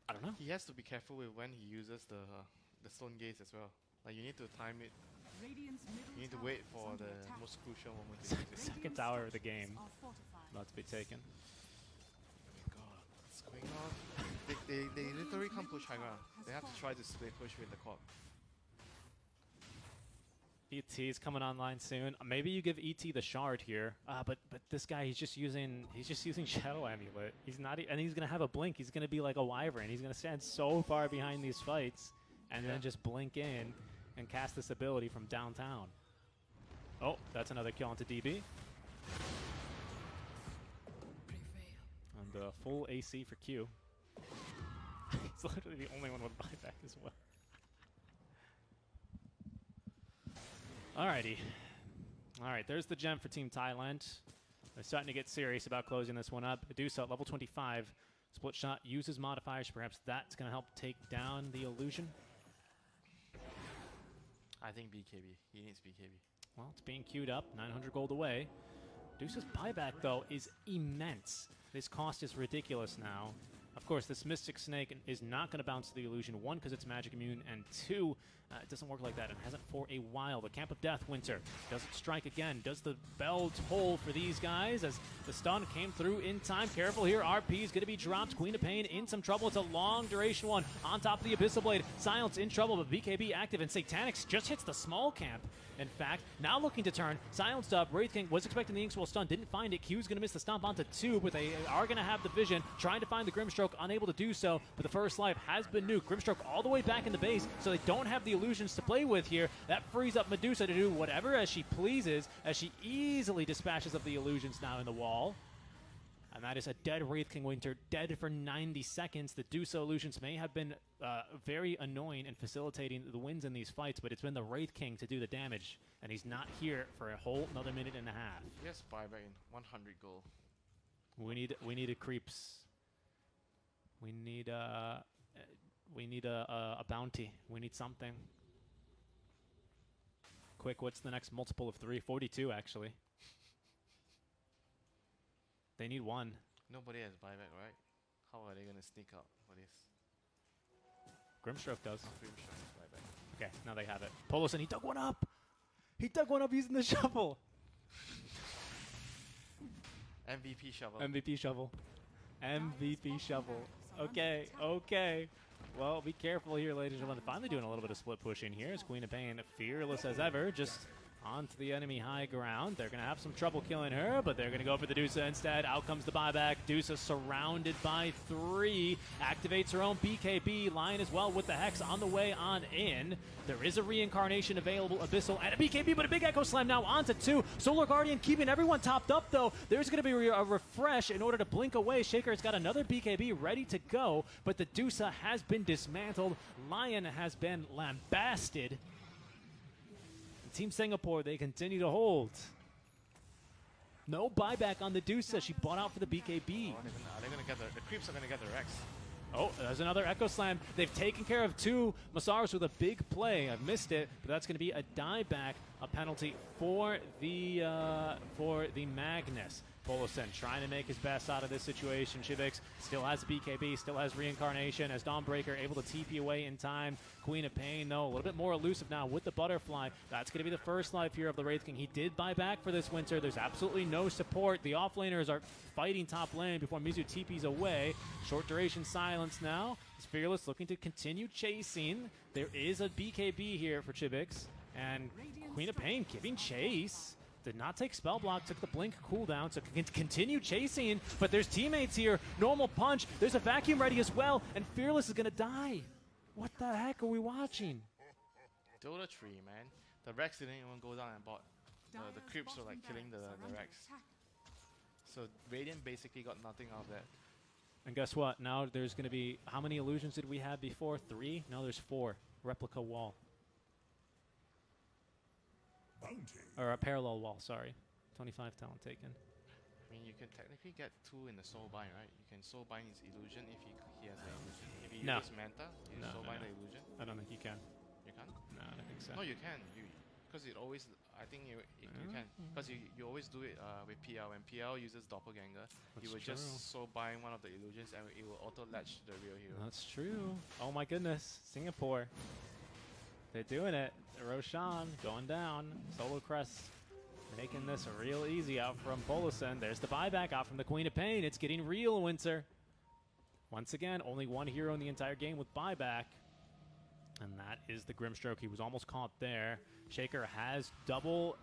I don't know. He has to be careful with when he uses the Stone Gaze as well. Like, you need to time it. You need to wait for the most crucial moment to use it. Second tower of the game about to be taken. Oh my god, what's going on? They literally can't push high ground. They have to try to split push with the corp. ET is coming online soon. Maybe you give ET the shard here. But this guy, he's just using Shadow Amulet. He's not, and he's gonna have a blink. He's gonna be like a wyvern. He's gonna stand so far behind these fights, and then just blink in and cast this ability from downtown. Oh, that's another kill onto DB. And full AC for Q. He's literally the only one with buyback as well. Alrighty. Alright, there's the gem for Team Thailand. They're starting to get serious about closing this one up. Medusa at level 25. Split shot uses modifiers. Perhaps that's going to help take down the illusion. I think BKB. He needs BKB. Well, it's being queued up. 900 gold away. Medusa's buyback, though, is immense. This cost is ridiculous now. Of course, this Mystic Snake is not going to bounce the illusion. 1, because it's magic immune, and 2, it doesn't work like that and hasn't for a while. The Camp of Death, Winter. Does it strike again? Does the bell toll for these guys as the stun came through in time? Careful here. RP is going to be dropped. Queen of Pain in some trouble. It's a long duration one on top of the Abyssal Blade. Silence in trouble, but BKB active, and Satanics just hits the small camp. In fact, now looking to turn. Silenced up. Wraith King was expecting the Inkswell stun. Didn't find it. Q's going to miss the stomp onto 2, but they are going to have the vision. Trying to find the Grimstroke. Unable to do so, but the first life has been nuked. Grimstroke all the way back in the base, so they don't have the illusions to play with here. That frees up Medusa to do whatever as she pleases, as she easily dispatches of the illusions now in the wall. And that is a dead Wraith King Winter, dead for 90 seconds. The Dusa illusions may have been very annoying in facilitating the wins in these fights, but it's been the Wraith King to do the damage, and he's not here for a whole another minute and a half. Yes, buyback in 100 gold. We need a creeps. We need a bounty. We need something. Quick, what's the next multiple of 3? 42, actually. They need 1. Nobody has buyback, right? How are they going to sneak out for this? Grimstroke does. Grimstroke has buyback. Okay, now they have it. Poloson, he dug one up! He dug one up using the shovel! MVP shovel. MVP shovel. MVP shovel. Okay, okay. Well, be careful here, ladies and gentlemen. Finally doing a little bit of split pushing here as Queen of Pain, fearless as ever, just onto the enemy high ground. They're going to have some trouble killing her, but they're going to go for the Dusa instead. Out comes the buyback. Dusa surrounded by 3. Activates her own BKB. Lion as well with the Hex on the way on in. There is a reincarnation available. Abyssal and a BKB, but a big Echo Slam now onto 2. Solar Guardian keeping everyone topped up, though. There's going to be a refresh in order to blink away. Shaker has got another BKB ready to go, but the Dusa has been dismantled. Lion has been lambasted. Team Singapore, they continue to hold. No buyback on the Dusa. She bought out for the BKB. Oh, are they going to get the creeps are going to get the Rex. Oh, there's another Echo Slam. They've taken care of 2 Masaros with a big play. I've missed it, but that's going to be a dieback, a penalty for the Magnus. Poloson trying to make his best out of this situation. Shivix still has BKB, still has Reincarnation as Dawnbreaker able to TP away in time. Queen of Pain, though, a little bit more elusive now with the Butterfly. That's going to be the first life here of the Wraith King. He did buy back for this Winter. There's absolutely no support. The offlaners are fighting top lane before Mizu TP's away. Short duration silence now. It's Fearless looking to continue chasing. There is a BKB here for Chivix. And Queen of Pain giving chase. Did not take spell block, took the blink cooldown, so can continue chasing, but there's teammates here. Normal punch, there's a vacuum ready as well, and Fearless is gonna die. What the heck are we watching? Dota 3, man. The Rex didn't even go down and bought. The creeps were like killing the Rex. So Radiant basically got nothing out of that. And guess what? Now there's gonna be, how many illusions did we have before? 3? Now there's 4. Replica wall. Bounty. Or a parallel wall, sorry. 25 talent taken. I mean, you can technically get 2 in the soul bind, right? You can soul bind his illusion if he has the illusion. If he uses Manta, you soul bind the illusion. I don't think you can. You can't? No, I don't think so. No, you can. Because it always, I think you can. Because you always do it with PL. When PL uses Doppelganger, you will just soul bind one of the illusions and it will auto latch the real hero. That's true. Oh my goodness, Singapore. They're doing it. Roshan going down. Solo Crest making this real easy out from Poloson. There's the buyback out from the Queen of Pain. It's getting real, Winter. Once again, only 1 hero in the entire game with buyback. And that is the Grimstroke. He was almost caught there. Shaker has double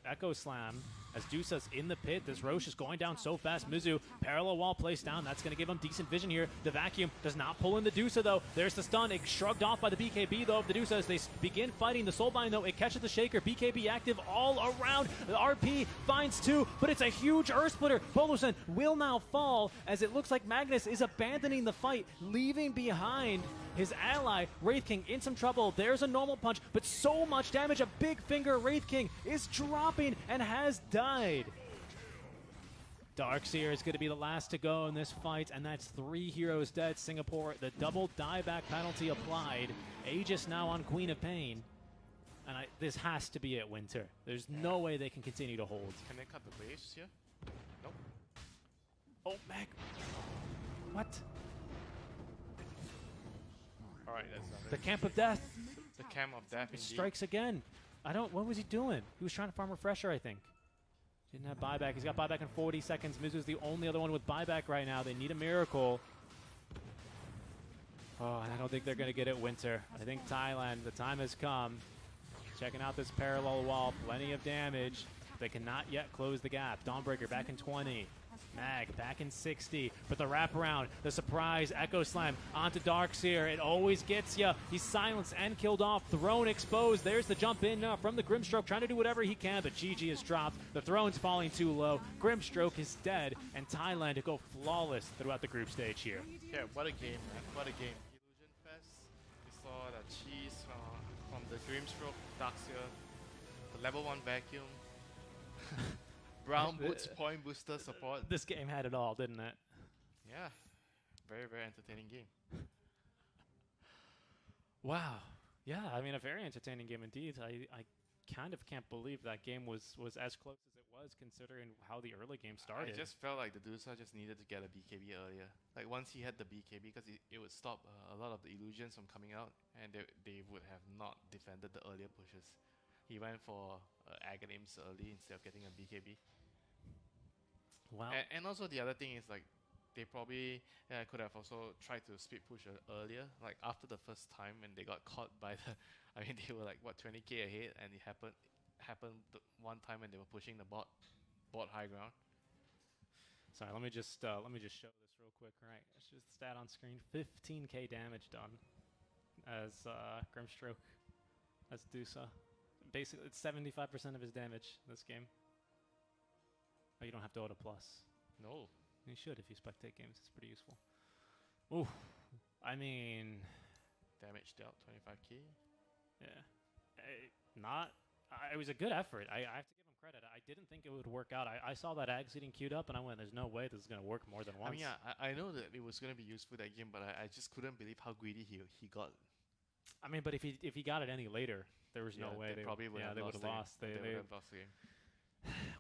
Echo Slam as Dusa's in the pit. This Roche is going down so fast. Mizu, parallel wall placed down. That's going to give him decent vision here. The vacuum does not pull in the Dusa, though. There's the stun. It shrugged off by the BKB, though, of the Dusa as they begin fighting the Soulbind, though. It catches the Shaker. BKB active all around. The RP finds 2, but it's a huge Earth Splitter. Poloson will now fall as it looks like Magnus is abandoning the fight, leaving behind his ally, Wraith King, in some trouble. There's a normal punch, but so much damage. A big finger Wraith King is dropping and has died. Darkseer is going to be the last to go in this fight, and that's 3 heroes dead. Singapore, the double dieback penalty applied. Aegis now on Queen of Pain. And this has to be it, Winter. There's no way they can continue to hold. Can they cut the waves here? Nope. Oh, Mag. What? All right, that's The Camp of Death. the Camp of Death. It Indeed. strikes again. What was he doing? He was trying to farm refresher, I think. Didn't have buyback. He's got buyback in 40 seconds. Mizu's the only other one with buyback right now. They need a miracle. Oh, and I don't think they're going to get it, Winter. I think Thailand, the time has come. Checking out this parallel wall. Plenty of damage. They cannot yet close the gap. Dawnbreaker back in 20. Mag back in 60. But the wraparound, the surprise, Echo Slam onto Darkseer. It always gets you. He's silenced and killed off. Throne exposed. There's the jump in from the Grimstroke, trying to do whatever he can, but GG is dropped. The Throne's falling too low. Grimstroke is dead, and Thailand to go flawless throughout the group stage here. Yeah, what a game, man. What a game. Illusion Fest. We saw the cheese from the Grimstroke, Darkseer, the level 1 vacuum. Brown Boots point booster support. This game had it all, didn't it? Yeah, very, very entertaining game. Wow. Yeah, I mean, a very entertaining game indeed. I kind of can't believe that game was as close as it was, considering how the early game started. I just felt like the Dusa just needed to get a BKB earlier. Like once he had the BKB, because it would stop a lot of the illusions from coming out, and they would have not defended the earlier pushes. He went for Aghanims early instead of getting a BKB. Wow. And also the other thing is like they probably could have also tried to speed push earlier. Like after the first time when they got caught by the, I mean they were like what 20k ahead, and it happened the one time when they were pushing the bot high ground. Sorry, let me just show this real quick. All right, it's just stat on screen. 15k damage done as Grimstroke, as Dusa. Basically, it's 75% of his damage this game. Oh, you don't have Dota Plus. No. You should if you spectate games. It's pretty useful. Ooh, I mean, Damage dealt 25k. Yeah, it was a good effort. I have to give him credit. I didn't think it would work out. I saw that Ag seeding queued up, and I went, "There's no way this is gonna work more than once." I mean, yeah, I know that it was gonna be useful that game, but I just couldn't believe how greedy he got. I mean, but if he got it any later, there was no way they probably would have lost. They would have lost the game.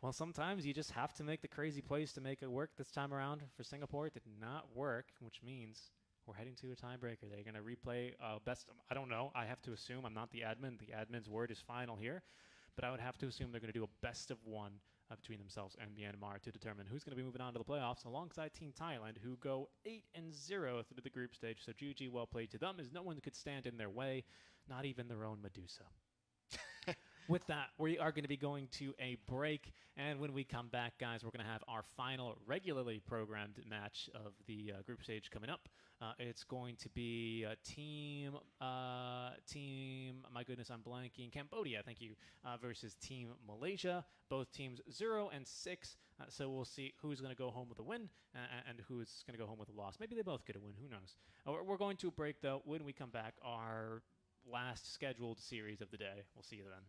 Well, sometimes you just have to make the crazy plays to make it work. This time around for Singapore, it did not work, which means we're heading to a tiebreaker. They're going to replay best. I don't know. I have to assume. I'm not the admin. The admin's word is final here. But I would have to assume they're going to do a best of one between themselves and Myanmar to determine who's going to be moving on to the playoffs alongside Team Thailand, who go 8-0 through the group stage. So GG, well played to them, as no one could stand in their way, not even their own Medusa. With that, we are going to be going to a break, and when we come back, guys, we're going to have our final regularly programmed match of the group stage coming up. It's going to be team, my goodness, I'm blanking, Cambodia, thank you, versus Team Malaysia. Both teams 0 and 6, so we'll see who's going to go home with a win and who's going to go home with a loss. Maybe they both get a win, who knows. We're going to a break, though. When we come back, our last scheduled series of the day. We'll see you then.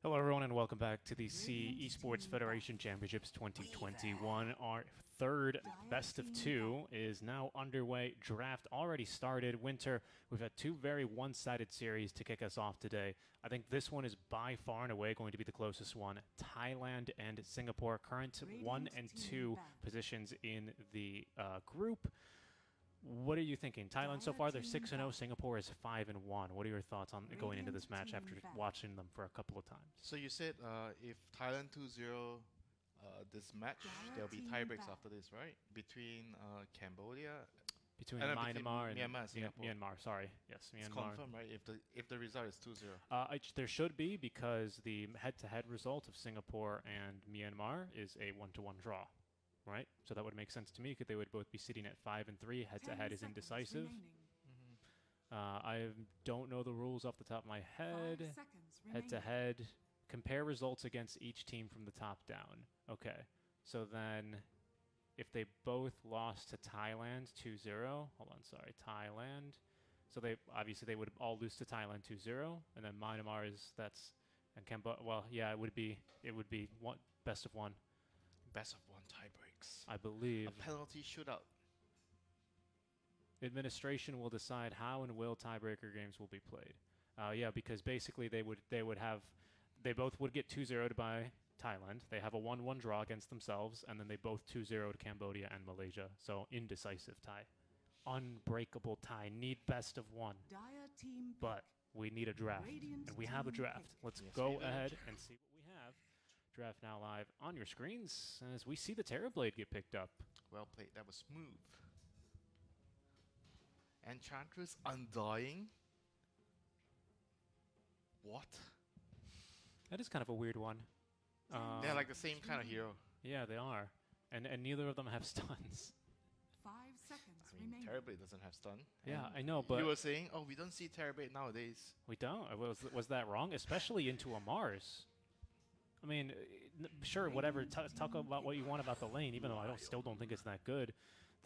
Hello, everyone, and welcome back to the SEAEF Federation Championships 2021. Our third best of two is now underway. Draft already started. Winter, we've had two very one-sided series to kick us off today. I think this one is by far and away going to be the closest one. Thailand and Singapore, current 1 and 2 positions in the group. What are you thinking? Thailand so far, they're 6-0. Singapore is 5-1. What are your thoughts on going into this match after watching them for a couple of times? So you said if Thailand 2-0 this match, there'll be tiebreaks after this, right? Between Cambodia, between Myanmar and Myanmar, Singapore. Myanmar, sorry. Yes, Myanmar. It's confirmed, right? If the result is 2-0. There should be, because the head-to-head result of Singapore and Myanmar is a 1-1 draw. Right, so that would make sense to me because they would both be sitting at 5 and 3. Head-to-head is indecisive. I don't know the rules off the top of my head. Head-to-head, compare results against each team from the top down. Okay, so then if they both lost to Thailand 2-0, hold on, sorry, Thailand. So they would all lose to Thailand 2-0, and then Myanmar and Cambodia. Well, yeah, it would be one best of one. Best of one tiebreaks. I believe. A penalty shootout. Administration will decide how and will tiebreaker games will be played. Yeah, because basically they both would get 2-0 by Thailand. They have a 1-1 draw against themselves, and then they both 2-0 to Cambodia and Malaysia. So indecisive tie. Unbreakable tie. Need best of one. But we need a draft. And we have a draft. Let's go ahead and see what we have. Draft now live on your screens as we see the Terrorblade get picked up. Well played. That was smooth. Enchantress Undying. What? That is kind of a weird one. They're like the same kind of hero. Yeah, they are. And neither of them have stuns. 5 seconds I mean, Terrorblade doesn't have stun. Yeah, I know, but you were saying, oh, we don't see Terrorblade nowadays. We don't. Was that wrong? Especially into a Mars. I mean, sure, whatever. Talk about what you want about the lane, even though I still don't think it's that good.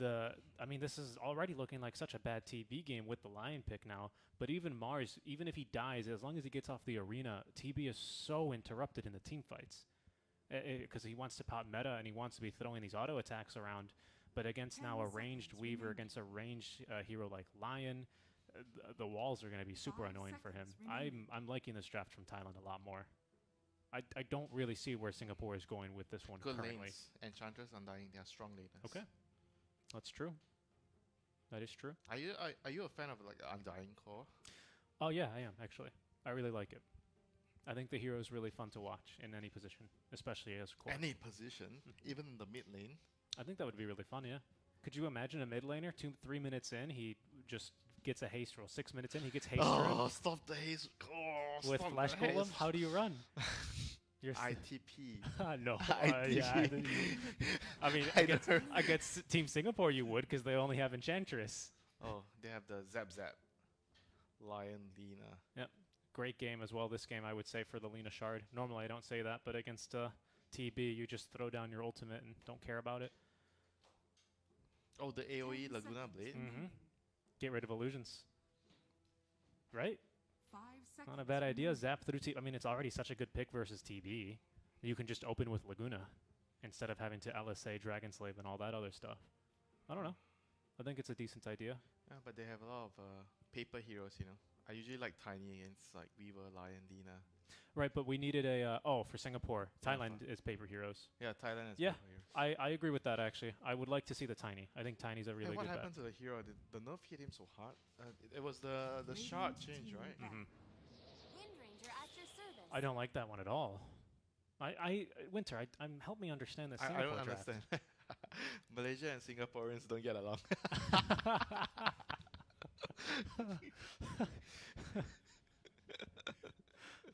I mean, this is already looking like such a bad TB game with the Lion pick now. But even Mars, even if he dies, as long as he gets off the arena, TB is so interrupted in the team fights. Because he wants to pop meta and he wants to be throwing these auto attacks around. But against now a ranged Weaver, against a ranged hero like Lion, the walls are going to be super annoying for him. I'm liking this draft from Thailand a lot more. I don't really see where Singapore is going with this one Good currently. lanes. Enchantress Undying, they are strong laners. Okay, that's true. That is true. Are you a fan of like Undying core? Oh yeah, I am actually. I really like it. I think the hero is really fun to watch in any position, especially as core. Any position, even in the mid lane. I think that would be really fun. Yeah. Could you imagine a mid laner 2-3 minutes in, he just gets a haste roll. 6 minutes in, he gets haste roll. Oh, stop the haste! Oh, with stop flash the golem, haste. how do you run? You're ITP. No. ITP. Yeah, I mean, against Team Singapore, you would, because they only have Enchantress. Oh, they have the Zap Zap. Lion Lina. Yep. Great game as well, this game, I would say, for the Lina Shard. Normally, I don't say that, but against TB, you just throw down your ultimate and don't care about it. Oh, the AoE Laguna Blade? Mm-hmm. Get rid of illusions. Right? 5 seconds. Not a bad idea. Zap through TB. I mean, it's already such a good pick versus TB. You can just open with Laguna instead of having to LSA, Dragon Slave, and all that other stuff. I don't know. I think it's a decent idea. Yeah, but they have a lot of paper heroes, you know. I usually like Tiny against like Weaver, Lion, Lina. Right, but we needed for Singapore. Thailand is paper heroes. Yeah, Thailand is Yeah, paper heroes. I agree with that, actually. I would like to see the Tiny. I think Tiny's a really Hey, what good bet. happened to the hero? Did the nerf hit him so hard? It was the shard change, right? Mm-hmm. Wind Ranger at your service. I don't like that one at all. Winter, help me understand this I Singapore don't draft. understand. Malaysia and Singaporeans don't get along.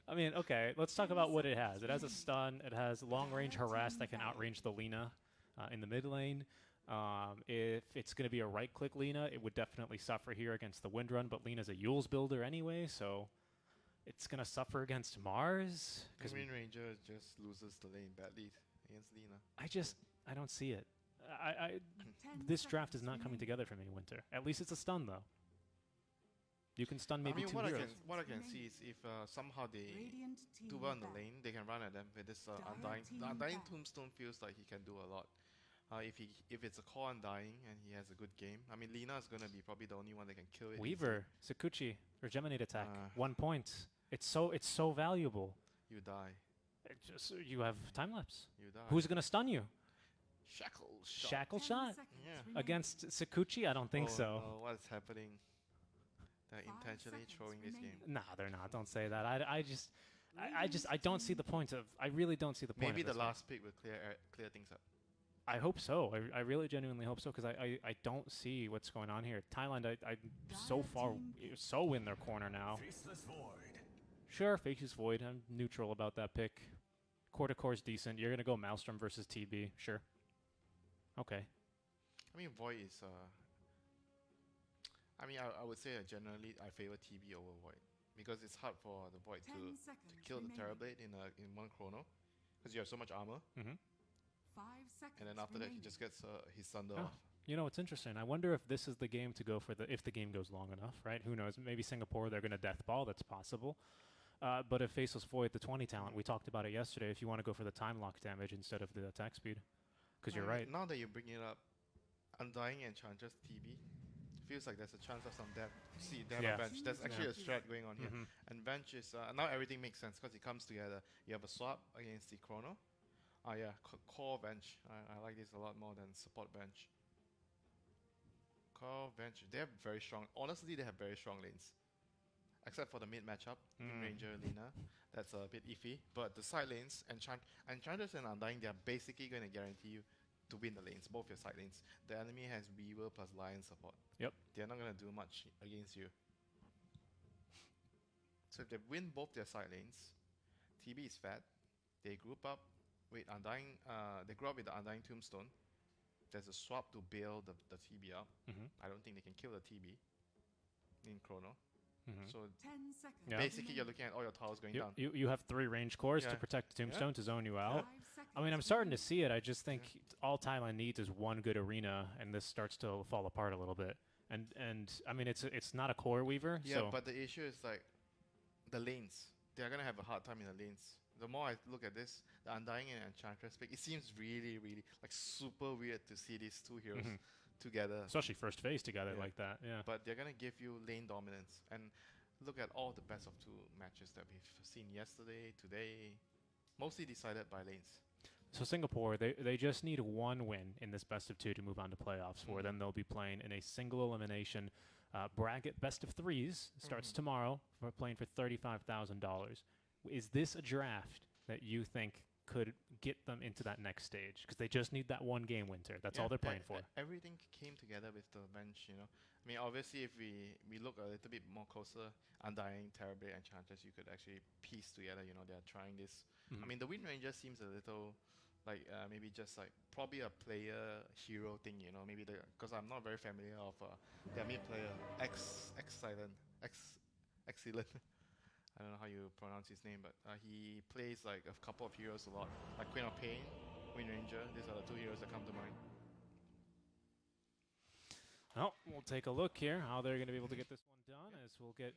I mean, okay, let's talk about what it has. It has a stun. It has long-range harass that can outrange the Lina in the mid lane. If it's going to be a right-click Lina, it would definitely suffer here against the Windrun, but Lina's a Yule's builder anyway, so it's going to suffer against Mars. Green Ranger just loses the lane badly against Lina. I don't see it. This draft is not coming together for me, Winter. At least it's a stun, though. You can stun maybe two what heroes. I can see is if somehow they Radiant team do well in the back. lane, they can run at them with this Undying. team The Undying back. Tombstone feels like he can do a lot. If it's a core Undying and he has a good game, I mean Lina is gonna be probably the only one that can kill it. Weaver, Sakuchi, Regeminate attack, Uh. 1 point. It's so valuable. Easily. You die. You have time lapse. You die. Who's gonna stun you? Shackle shot. Shackle 10 shot seconds Yeah. remaining. against Sakuchi? I don't think Oh, so. No, what's happening? They're 5 intentionally seconds throwing this game. remaining. Nah, they're not. Don't say that. I don't see the point of. I really don't see the point. Maybe of the this game. last pick will clear things up. I hope so. I really genuinely hope so because I don't see what's going on here. Thailand, I'm so far, so in their corner now. Faceless Void. Sure, Faceless Void. I'm neutral about that pick. Quarter core's decent. You're gonna go Maelstrom versus TB. Sure. Okay. I mean, Void is. I mean, I would say that generally I favor TB over Void because it's hard for the Void 10 to seconds kill the remaining. Terrorblade in one chrono because you have so much armor, 5 seconds and then after that he remaining. just gets his thunder Oh. off. You know, it's interesting. I wonder if this is the game to go for if the game goes long enough, right? Who knows? Maybe Singapore, they're going to death ball. That's possible. But if Faceless Void, the 20 talent, we talked about it yesterday, if you want to go for the time lock damage instead of the attack speed. Because you're right. Now that you bring it up, Undying Enchantress TB feels like there's a chance of some depth. See, they have Yeah. a bench. There's actually a strat going on here. Mhm. And bench is now everything makes sense because it comes together. You have a swap against the chrono. Yeah, core bench. I like this a lot more than support bench. Core bench. They have very strong. Honestly, they have very strong lanes. Except for the mid matchup, Ranger Lina, that's a bit iffy. But the side lanes, Enchantress and Undying, they are basically going to guarantee you to win the lanes, both your side lanes. The enemy has Weaver plus Lion support. Yep. They're not going to do much against you. So if they win both their side lanes, TB is fat. They group up with Undying. They grew up with the Undying Tombstone. There's a swap to bail the TB up. I don't think they can kill the TB in Chrono. So 10 seconds. Yeah. basically, you're looking at all your towers going down. You have 3 range cores to Yeah. protect the Tombstone to zone you out. 5 seconds I mean, I'm starting to remaining. see it. I just think all Thailand needs is one good arena, and this starts to fall apart a little bit. And I mean, it's not a core weaver. Yeah, so but the issue is like the lanes. They're gonna have a hard time in the lanes. The more I look at this, the Undying and Enchantress pick, it seems really, really like super weird to see these two heroes together. especially first phase together Yeah. like that. Yeah. But they're gonna give you lane dominance. And look at all the best of 2 matches that we've seen yesterday, today, mostly decided by lanes. So Singapore, they just need one win in this best of 2 to move on to playoffs. For then they'll be playing in a single elimination bracket best of 3s. Starts tomorrow. We're playing for $35,000. Is this a draft that you think could get them into that next stage? Because they just need that one game winter. That's all they're playing for. Everything came together with the bench, you know. I mean, obviously, if we look a little bit more closer, Undying, Terrorblade, Enchantress, you could actually piece together, you know, they're trying this. I mean, the Wind Ranger seems a little like maybe just like probably a player hero thing, you know, maybe because I'm not very familiar of their mid player, Excellent. I don't know how you pronounce his name, but he plays like a couple of heroes a lot, like Queen of Pain, Wind Ranger. These are the 2 heroes that come to mind. Well, we'll take a look here how they're going to be able to get this one done as we'll get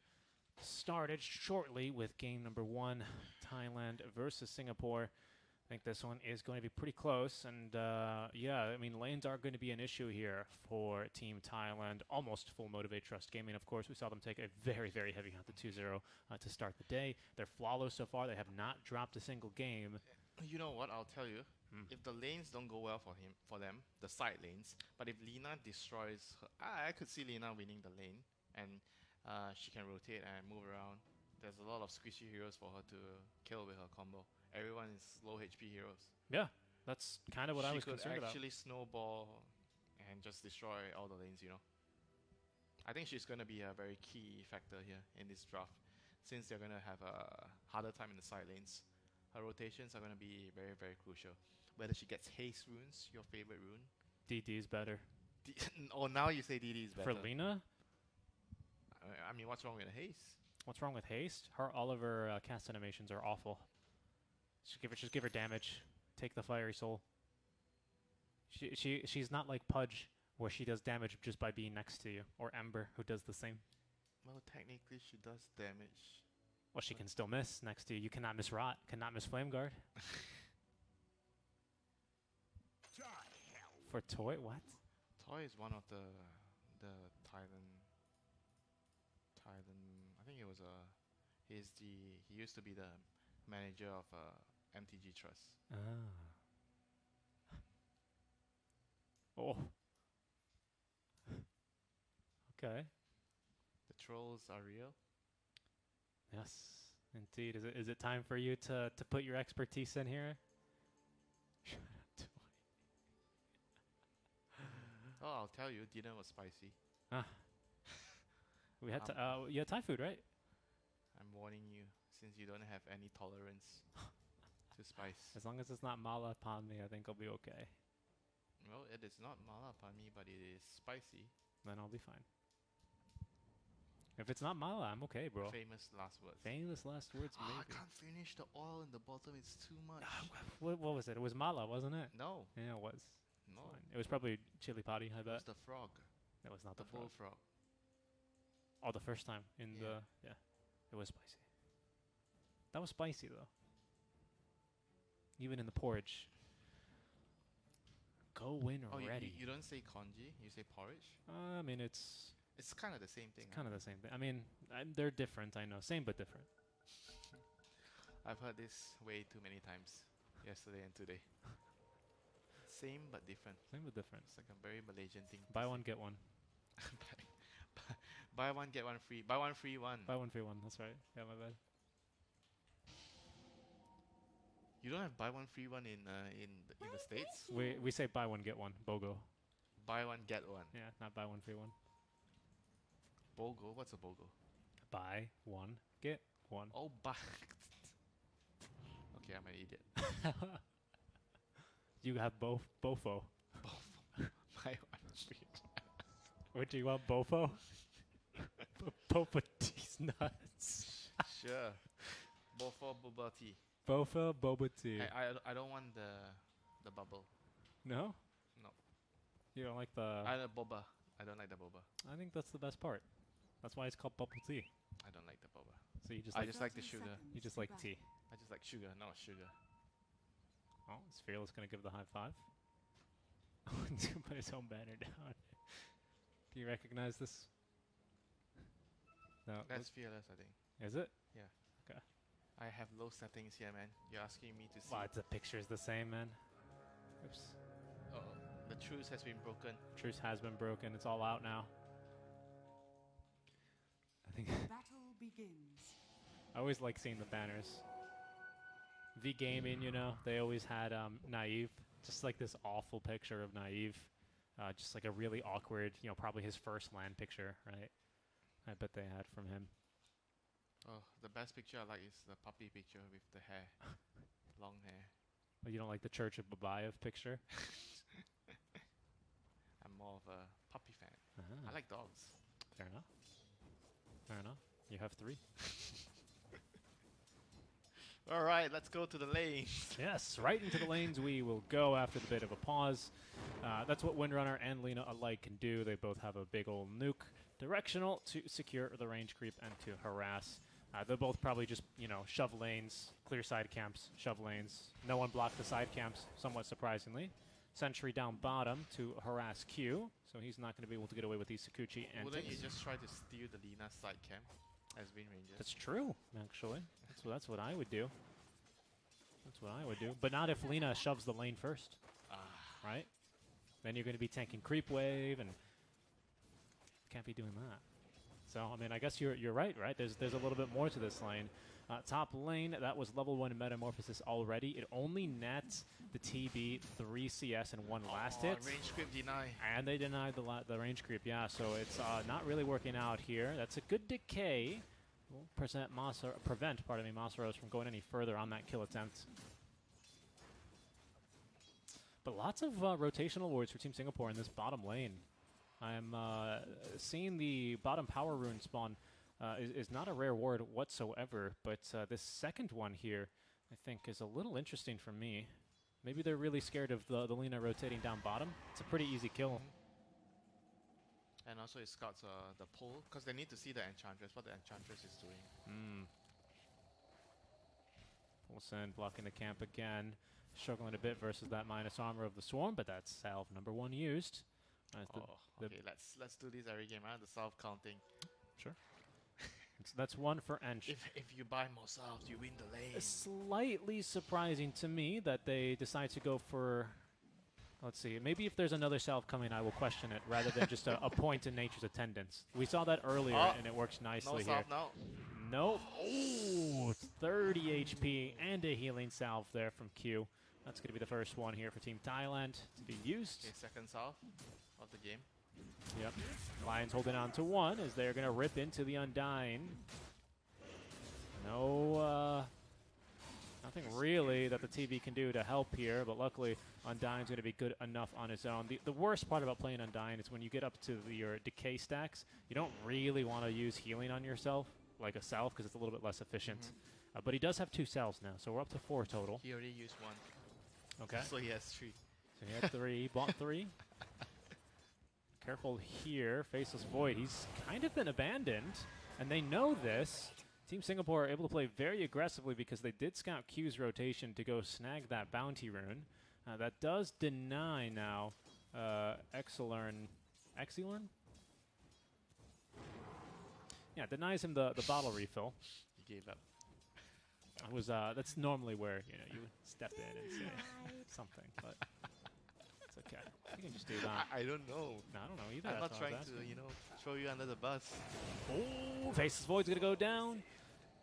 started shortly with game number 1, Thailand versus Singapore. I think this one is going to be pretty close, and yeah, I mean, lanes are going to be an issue here for Team Thailand. Almost full Motivate Trust gaming, of course. We saw them take a very, very heavy count to 2-0 to start the day. They're flawless so far. They have not dropped a single game. You know what? I'll tell you. If the lanes don't go well for them, the side lanes, but if Lina destroys her, I could see Lina winning the lane, and she can rotate and move around. There's a lot of squishy heroes for her to kill with her combo. Everyone is low HP heroes. Yeah, that's kind of what I was She could concerned about. actually snowball and just destroy all the lanes, you know. I think she's going to be a very key factor here in this draft, since they're going to have a harder time in the side lanes. Her rotations are going to be very, very crucial. Whether she gets haste runes, your favorite rune. DD is better. Oh, now you say DD is better. For Lina, I mean, what's wrong with haste? what's wrong with haste? All of her cast animations are awful. Just give her damage. Take the fiery soul. She's not like Pudge, where she does damage just by being next to you, or Ember, who does the same. Well, technically she does damage. Well, she can still miss next to you. You cannot miss Rot. Cannot miss Flame Guard. For Toy, what? Toy is one of the Thailand. I think it was he used to be the manager of MTG Trust. Ah. Oh. Okay. The trolls are real. Yes, indeed. Is it time for you to put your expertise in here? Oh, I'll tell you, dinner was spicy. Ah. We had you had Thai food, right? I'm warning you, since you don't have any tolerance to spice. As long as it's not mala upon me, I think I'll be okay. Well, it is not mala upon me, but it is spicy. Then I'll be fine. If it's not mala, I'm okay, bro. Famous last words. Famous last words, I maybe. can't finish the oil in the bottom, it's too much. What was it? It was mala, wasn't it? No. Yeah, it was. No. Fine. It was probably chili padi, I It bet. was the frog. That was not The the frog. bullfrog. Oh, the first time in Yeah. yeah, it was spicy. That was spicy though. Even in the porridge. Go win Oh, already. you don't say congee, you say porridge? I mean, it's It's kind of the same thing. kind of the same thing. I mean, they're different. I know, same but different. I've heard this way too many times, yesterday and today. Same but different. Same but different. It's like a very Malaysian thing. to Buy say. one get one. Buy one get one free. Buy one free one. Buy one free one. That's right. Yeah, my bad. You don't have buy one free one in the States. We say buy one get one. BOGO. Buy one get one. Yeah, not buy one free one. BOGO. What's a BOGO? Buy one get one. Oh, buy. Okay, I'm an idiot. You have both bofo. Buy one free. What do you want, bofo? Boba tea's nuts. Sure. Bofo boba tea. Bofa boba tea. I don't want the bubble. No? No. You don't like the... I the boba. I don't like the boba. I think that's the best part. That's why it's called bubble tea. I don't like the boba. So you just I like, just like the sugar. you just like tea. I just like sugar, not sugar. Oh, is Fearless going to give the high five? He's going to put his own banner down. Do you recognize this? No. That's fearless, I think. Is it? Yeah. Okay. I have low settings here, man. You're asking me to see. Well, the picture's the same, man. Oops. Oh, the truce has been broken. Truce has been broken. It's all out now. I think Battle begins. I always like seeing the banners. V Gaming, you know, they always had Naive, just like this awful picture of Naive, just like a really awkward, you know, probably his first LAN picture, right? I bet they had from him. Oh, the best picture I like is the puppy picture with the hair, long hair. Oh, you don't like the Church of Babayev picture? I'm more of a puppy fan. Ah, I like dogs. fair enough. Fair enough. You have 3. All right, let's go to the lanes. Yes, right into the lanes we will go after the bit of a pause. That's what Windrunner and Lena alike can do. They both have a big old nuke, directional to secure the range creep and to harass. They'll both probably just, you know, shove lanes, clear side camps, shove lanes. No one blocked the side camps, somewhat surprisingly. Sentry down bottom to harass Q, so he's not going to be able to get away with these Sakuchi Wouldn't antics. you just try to steal the Lina side camp as Wind Ranger? That's true, actually. That's what I would do. That's what I would do. But not if Lena shoves the lane first, right? Then you're going to be tanking creep wave, and can't be doing that. So I mean, I guess you're right, right? There's a little bit more to this lane. Top lane, that was level 1 Metamorphosis already. It only nets the TB 3 CS and 1 last hit. Range creep deny. And they denied the range creep, yeah. So it's not really working out here. That's a good decay. Will prevent Masaros from going any further on that kill attempt. But lots of rotational wards for Team Singapore in this bottom lane. I'm seeing the bottom power rune spawn is not a rare ward whatsoever, but this second one here, I think, is a little interesting for me. Maybe they're really scared of the Lina rotating down bottom. It's a pretty easy kill. And also it scouts the pole, because they need to see the Enchantress, what the Enchantress is doing. Wilson blocking the camp again. Struggling a bit versus that minus armor of the Swarm, but that's salve number 1 used. As Okay, let's do this every game, the salve counting. Sure. That's 1 for Ench. If you buy more salves, you win the lane. Slightly surprising to me that they decide to go for... Let's see, maybe if there's another salve coming, I will question it, rather than just a point in nature's attendance. We saw that earlier, and it works nicely here. No. Nope. Oh, 30 HP and a healing salve there from Q. That's going to be the first one here for Team Thailand to be used. Okay, second salve of the game. Yep. Lions holding on to 1 as they're going to rip into the Undying. No, nothing really that the TV can do to help here, but luckily Undying's going to be good enough on his own. The worst part about playing Undying is when you get up to your decay stacks, you don't really want to use healing on yourself, like a salve, because it's a little bit less efficient. But he does have 2 salves now, so we're up to 4 total. He already used 1. Okay. So he has 3. So he had 3, bought 3. Careful here, Faceless Void. He's kind of been abandoned, and they know this. Team Singapore are able to play very aggressively because they did scout Q's rotation to go snag that bounty rune. That does deny now Exilern. Yeah, denies him the bottle refill. He gave up. That's normally where you would step in and say something, but it's okay. You can just do that. I don't know. No, I don't know either. I'm not That's what I trying was to, asking. throw you under the bus. Oh, Faceless Void's gonna go down.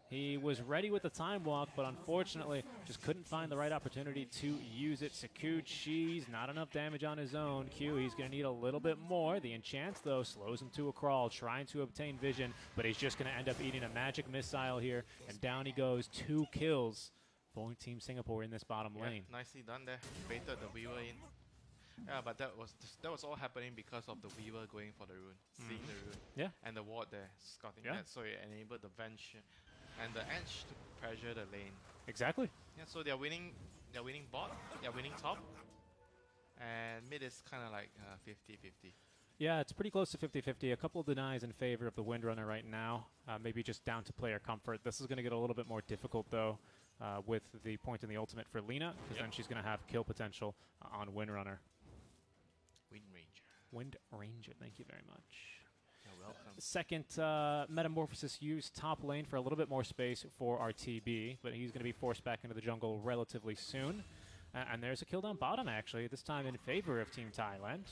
He was ready with the time walk, but unfortunately just couldn't find the right opportunity to use it. Sakuchi's not enough damage on his own. Q, he's going to need a little bit more. The enchant, though, slows him to a crawl, trying to obtain vision, but he's just going to end up eating a magic missile here, and down he goes. 2 kills for Team Singapore in this bottom lane. Nicely done there. Baited the Weaver in. Yeah, but that was all happening because of the Weaver going for the rune, seeing the rune. Yeah. And the ward there, scouting Yeah. that, so it enabled the Venge and the Edge to pressure the lane. Exactly. Yeah, so they're winning bot, they're winning top, and mid is kind of like 50-50. Yeah, it's pretty close to 50-50. A couple of denies in favor of the Windrunner right now. Maybe just down to player comfort. This is going to get a little bit more difficult, though, with the point in the ultimate for Lina, because then she's going to have kill potential on Windrunner. Wind Ranger. Wind Ranger, thank you very much. You're welcome. Second Metamorphosis used top lane for a little bit more space for our TB, but he's going to be forced back into the jungle relatively soon. And there's a kill down bottom, actually, this time in favor of Team Thailand,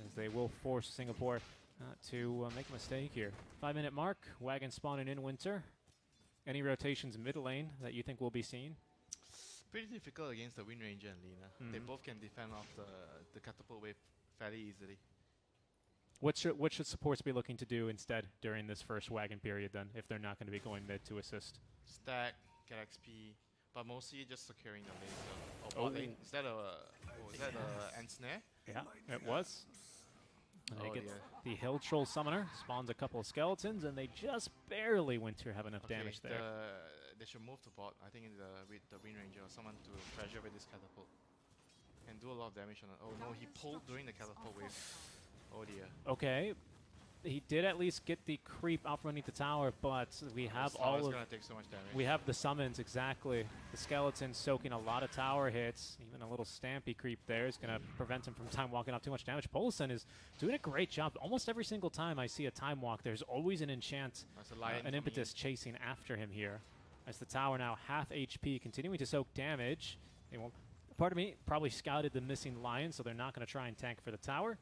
as they will force Singapore to make a mistake here. 5-minute mark, Wagon spawning in Winter. Any rotations mid lane that you think will be seen? Pretty difficult against the Wind Ranger and Lina. They both can defend off the catapult wave fairly easily. What should supports be looking to do instead during this first Wagon period then, if they're not going to be going mid to assist? Stack, get XP, but mostly just securing the laser. Or bot lane. Is that a end snare? Yeah, it was. And they get dear. the Hill Troll Summoner, spawns a couple of skeletons, and they just barely Winter have enough damage there. They should move to bot, I think, with the Wind Ranger or someone to pressure with this catapult. And do a lot of damage on it. Oh no, he pulled during the catapult wave. Oh dear. Okay, he did at least get the creep out from underneath the tower, but we have all of... gonna take so much damage. We have the summons, exactly. The skeleton soaking a lot of tower hits. Even a little Stampy creep there is going to prevent him from time walking off too much damage. Polison is doing a great job. Almost every single time I see a time walk, there's always an enchant, an impetus chasing after him here. As the tower now half HP, continuing to soak damage. They won't, part of me probably scouted the missing lion, so they're not going to try and tank for the tower.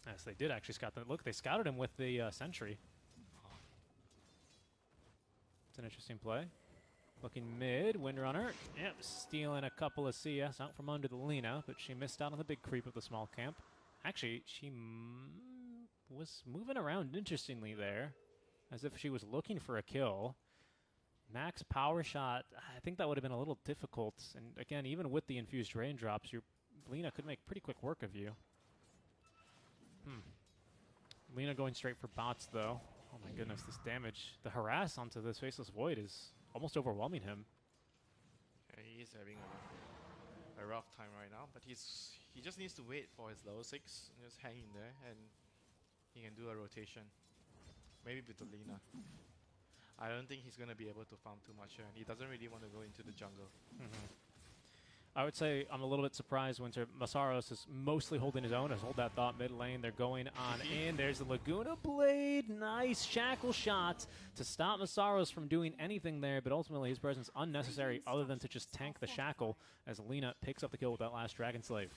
Yes, they did actually scout them. Look, they scouted him with the sentry. It's an interesting play. Looking mid, Windrunner. Yep, stealing a couple of CS out from under the Lina, but she missed out on the big creep of the small camp. Actually, she was moving around interestingly there, as if she was looking for a kill. Max power shot, I think that would have been a little difficult. And again, even with the infused raindrops, your Lina could make pretty quick work of you. Lina going straight for bots, though. Oh my goodness, this damage. The harass onto this Faceless Void is almost overwhelming him. Yeah, he is having a rough time right now, but he's he just needs to wait for his level 6, just hang in there, and he can do a rotation. Maybe with the Lina. I don't think he's going to be able to farm too much here, and he doesn't really want to go into the jungle. I would say I'm a little bit surprised Winter. Masaros is mostly holding his own. Has hold that thought mid lane. They're going on in. There's the Laguna Blade. Nice shackle shot to stop Masaros from doing anything there, but ultimately his presence unnecessary other than to just tank the shackle as Lina picks up the kill with that last Dragon Slave.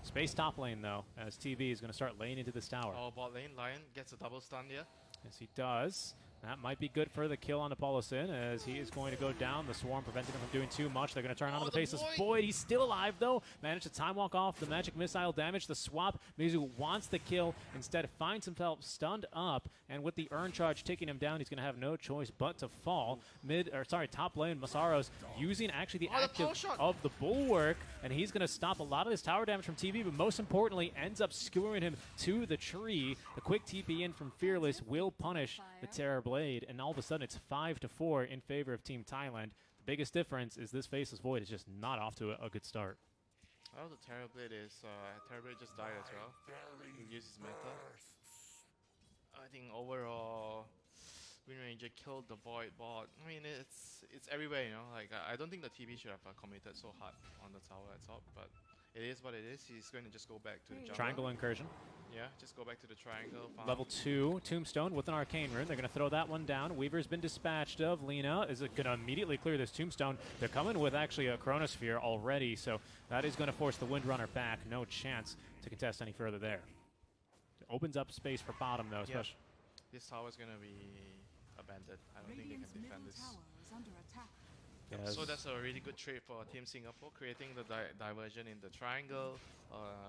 Space top lane though, as TV is going to start laying into this tower. Oh, bot lane, Lion gets a double stun here. Yes, he does. That might be good for the kill on Apollo Sin, as he is going to go down. The Swarm preventing him from doing too much. They're going to turn onto the Faceless Void. He's still alive, though. Managed to time walk off the magic missile damage. The swap. Mizu wants the kill. Instead, finds himself stunned up. And with the Urn Charge taking him down, he's going to have no choice but to fall. Top lane, Masaros using actually the active of the Bulwark. And he's going to stop a lot of this tower damage from TV, but most importantly, ends up skewering him to the tree. The quick TP in from Fearless will punish the Terror Blade, and all of a sudden it's 5-4 in favor of Team Thailand. The biggest difference is this Faceless Void is just not off to a good start. Well, the Terror Blade is Terror Blade just died as well. He uses meta. I think overall, Wind Ranger killed the Void bot. I mean, it's everywhere, you know. Like I don't think the TB should have committed so hard on the tower at top, but it is what it is. He's going to just go back to the jungle. Triangle incursion. Yeah, just go back to the triangle. Level 2 Tombstone with an Arcane Rune. They're going to throw that one down. Weaver's been dispatched of. Lina is going to immediately clear this Tombstone. They're coming with actually a Chronosphere already, so that is going to force the Windrunner back. No chance to contest any further there. It opens up space for bottom, though, especially. This tower is going to be abandoned. I don't think they can defend this. Yes. So that's a really good trade for Team Singapore, creating the diversion in the triangle,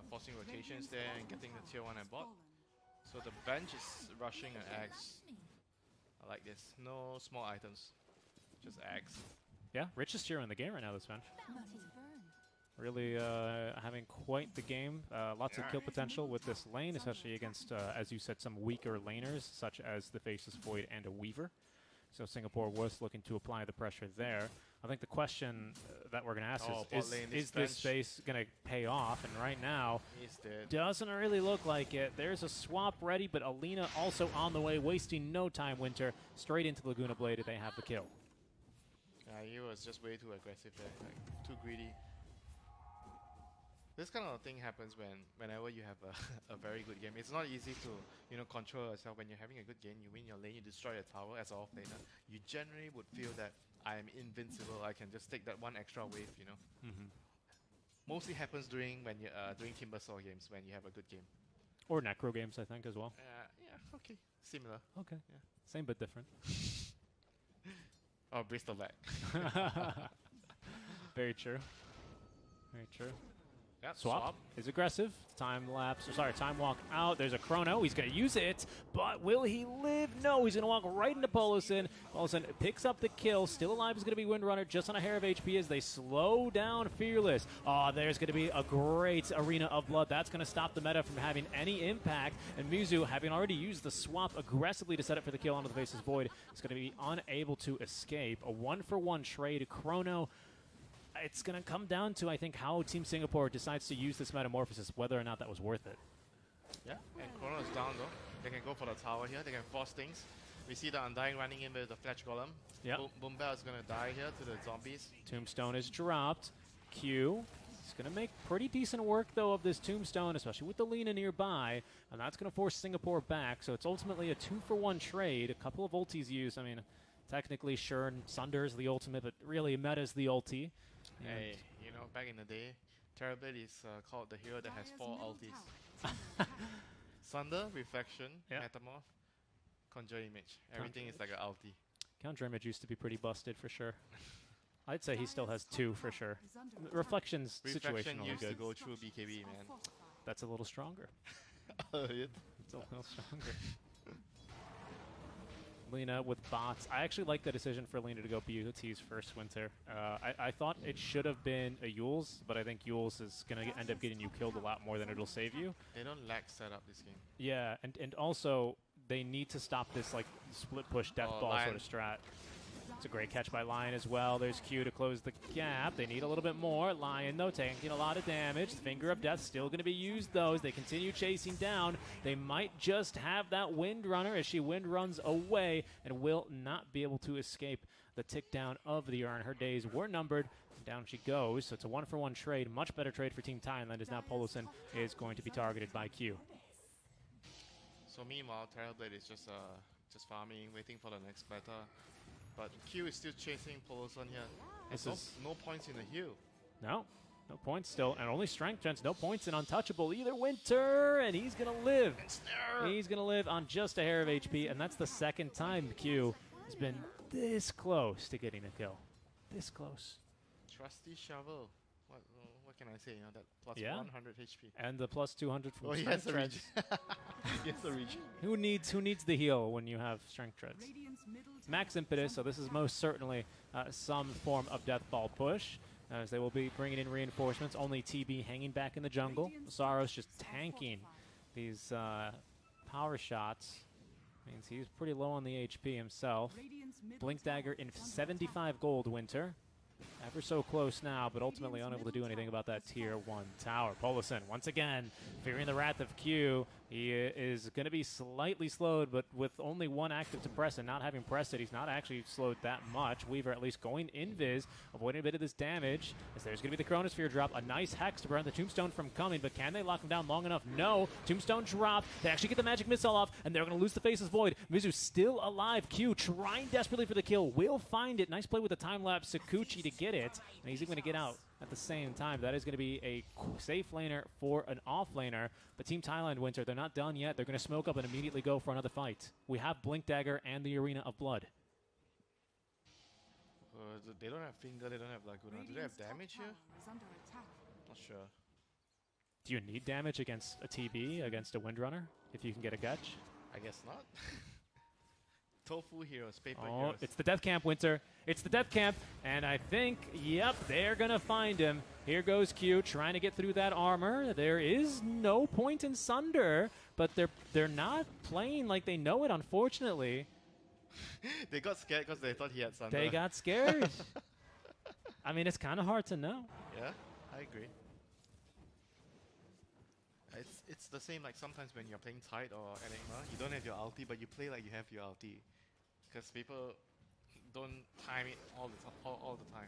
forcing rotations there, and getting the tier 1 and bot. So the bench is rushing an axe. I like this. No small items, just axe. Yeah, richest hero in the game right now, this bench. Really having quite the game. Lots of kill potential with this lane, especially against, as you said, some weaker laners, such as the Faceless Void and a Weaver. So Singapore was looking to apply the pressure there. I think the question that we're going to ask is this space going to pay off? And right now, doesn't really look like it. There's a swap ready, but Alina also on the way, wasting no time, Winter. Straight into Laguna Blade, they have the kill. Yeah, he was just way too aggressive there, like too greedy. This kind of thing happens whenever you have a very good game. It's not easy to control yourself. When you're having a good game, you win your lane, you destroy your tower as an off-laner. You generally would feel that I am invincible. I can just take that one extra wave, you know. Mostly happens during Timbersaw games when you have a good game. Or Necro games, I think, as well. Yeah, okay, similar. Okay, yeah, same but different. Oh, Bristol back. Very true. Very true. Yep, Swap is aggressive. Time walk out. There's a chrono. He's going to use it, but will he live? No, he's going to walk right into Polosin. Polosin picks up the kill. Still alive is going to be Windrunner, just on a hair of HP as they slow down Fearless. Oh, there's going to be a great Arena of Blood. That's going to stop the meta from having any impact. And Mizu, having already used the swap aggressively to set up for the kill onto the Faceless Void, is going to be unable to escape. A 1-for-1 trade. Chrono. It's going to come down to, I think, how Team Singapore decides to use this Metamorphosis, whether or not that was worth it. Yeah, and Chrono is down though. They can go for the tower here. They can force things. We see the Undying running in with the Fletch Golem. Yep. Boombell is going to die here to the zombies. Tombstone is dropped. Q is going to make pretty decent work, though, of this Tombstone, especially with the Lina nearby. And that's going to force Singapore back. So it's ultimately a 2-for-1 trade. A couple of ultis used. I mean, technically, sure, Sunder's the ultimate, but really, Meta's the ulti. Hey, back in the day, Terror Blade is called the hero that has 4 ultis. Sunder, Reflection, Metamorph, Conjure Image. Everything is like an ulti. Conjure Image used to be pretty busted for sure. I'd say he still has 2 for sure. Reflection's situationally used good. to go through BKB, man. That's a little stronger. It's a little stronger. Lina with bots. I actually like the decision for Lina to go BOTs first, Winter. I thought it should have been a Yules, but I think Yules is going to end up getting you killed a lot more than it'll save you. They don't lack setup this game. Yeah, and also they need to stop this like split push death ball sort of strat. It's a great catch by Lion as well. There's Q to close the gap. They need a little bit more. Lion, though, taking a lot of damage. Finger of Death still going to be used, though, as they continue chasing down. They might just have that Wind Runner as she Wind runs away and will not be able to escape the tick down of the urn. Her days were numbered. Down she goes. So it's a 1-for-1 trade. Much better trade for Team Thailand, as now Poloson is going to be targeted by Q. So meanwhile, Terrorblade is just farming, waiting for the next meta. But Q is still chasing Poloson here. This And is no points in the hill. no points still, and only strength gens. No points in Untouchable either. Winter, and he's gonna live. He's gonna live on just a hair of HP, and that's the second time Q has been this close to getting a kill. This close. Trusty shovel. What can I say? You know, that plus Yeah. 100 HP. And the plus 200 from Oh, he strength has the treads. reach. He has the reach. Who needs the heal when you have strength treads? Radiant's middle tower Max is impetus, so under this is attack. most certainly some form of death ball push, as they will be bringing in reinforcements. Only TB hanging back in the jungle. Saros just tanking these power shots. Means he's pretty low on the HP himself. Radiant's middle Blink tower Dagger is in under 75 gold, Winter. Ever so close now, but ultimately unable to do anything about that tier 1 tower. Poloson, once again, fearing the wrath of Q. He is going to be slightly slowed, but with only one active to press and not having pressed it, he's not actually slowed that much. Weaver at least going invis, avoiding a bit of this damage, as there's going to be the Chronosphere drop. A nice Hex to prevent the Tombstone from coming, but can they lock him down long enough? No. Tombstone drop. They actually get the Magic Missile off, and they're going to lose the Faceless Void. Mizu still alive. Q trying desperately for the kill. Will find it. Nice play with the time-lapse Sakuchi to get it, and he's even going to get out at the same time. That is going to be a safe laner for an off laner. But Team Thailand, Winter, they're not done yet. They're going to smoke up and immediately go for another fight. We have Blink Dagger and the Arena of Blood. They don't have Finger, they don't have Laguna. Do they have Radiant's top damage here? tower is under attack. Not sure. Do you need damage against a TB, against a Windrunner, if you can get a Gutch? I guess not. Tofu heroes, paper Oh, heroes. it's the Death Camp, Winter. It's the Death Camp, and I think, yep, they're going to find him. Here goes Q trying to get through that armor. There is no point in Sunder, but they're not playing like they know it, unfortunately. They got scared because they thought he had Thunder. They got scared. I mean, it's kind of hard to know. Yeah, I agree. It's the same like sometimes when you're playing Tide or Enigma, you don't have your ulti, but you play like you have your ulti. Because people don't time it all the time.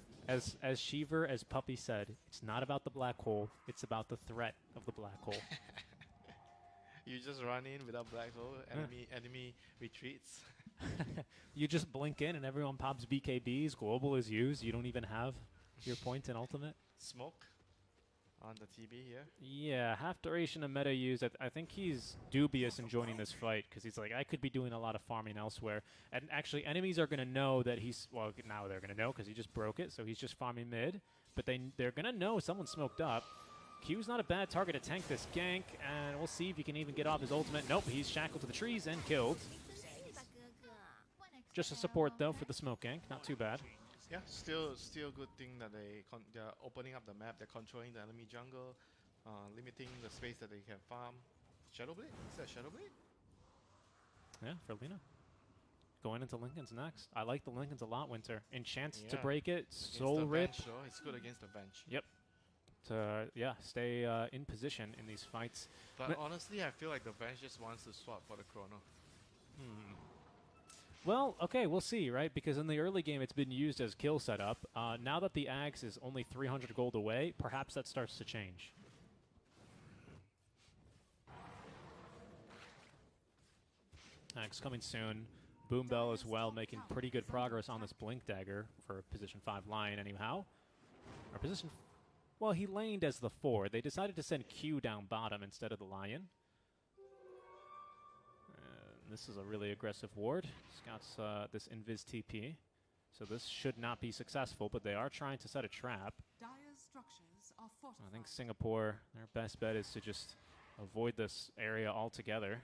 As Shiver, as Puppy said, it's not about the black hole, it's about the threat of the black hole. You just run in without black hole, enemy retreats. You just blink in and everyone pops BKBs, global is used, you don't even have your point in ultimate. Smoke on the TB here. Yeah, half duration of meta use. I think he's dubious in joining this fight because he's like, I could be doing a lot of farming elsewhere. And actually, enemies are going to know that he's, well, now they're going to know because he just broke it, so he's just farming mid. But they're going to know someone smoked up. Q's not a bad target to tank this gank, and we'll see if he can even get off his ultimate. Nope, he's shackled to the trees and killed. Just a support, though, for the smoke gank. Not too bad. Yeah, still good thing that they're opening up the map. They're controlling the enemy jungle, limiting the space that they can farm. Shadowblade? Is that Shadowblade? Yeah, for Lina. Going into Lincoln's next. I like the Lincoln's a lot, Winter. Enchant to Yeah. break it. Against Soul the Rip. bench, though. It's good against the bench. Yep. To, yeah, stay in position in these fights. But But- honestly, I feel like the bench just wants to swap for the chrono. Well, okay, we'll see, right? Because in the early game, it's been used as kill setup. Now that the Axe is only 300 gold away, perhaps that starts to change. Axe coming soon. Boom Bell as well, making pretty good progress on this Blink Dagger for position 5 Lion anyhow. Or position... Well, he laned as the 4. They decided to send Q down bottom instead of the Lion. This is a really aggressive ward. Scouts this Invis TP. So this should not be successful, but they are trying to set a trap. Dire's structures are fortified. I think Singapore, their best bet is to just avoid this area altogether.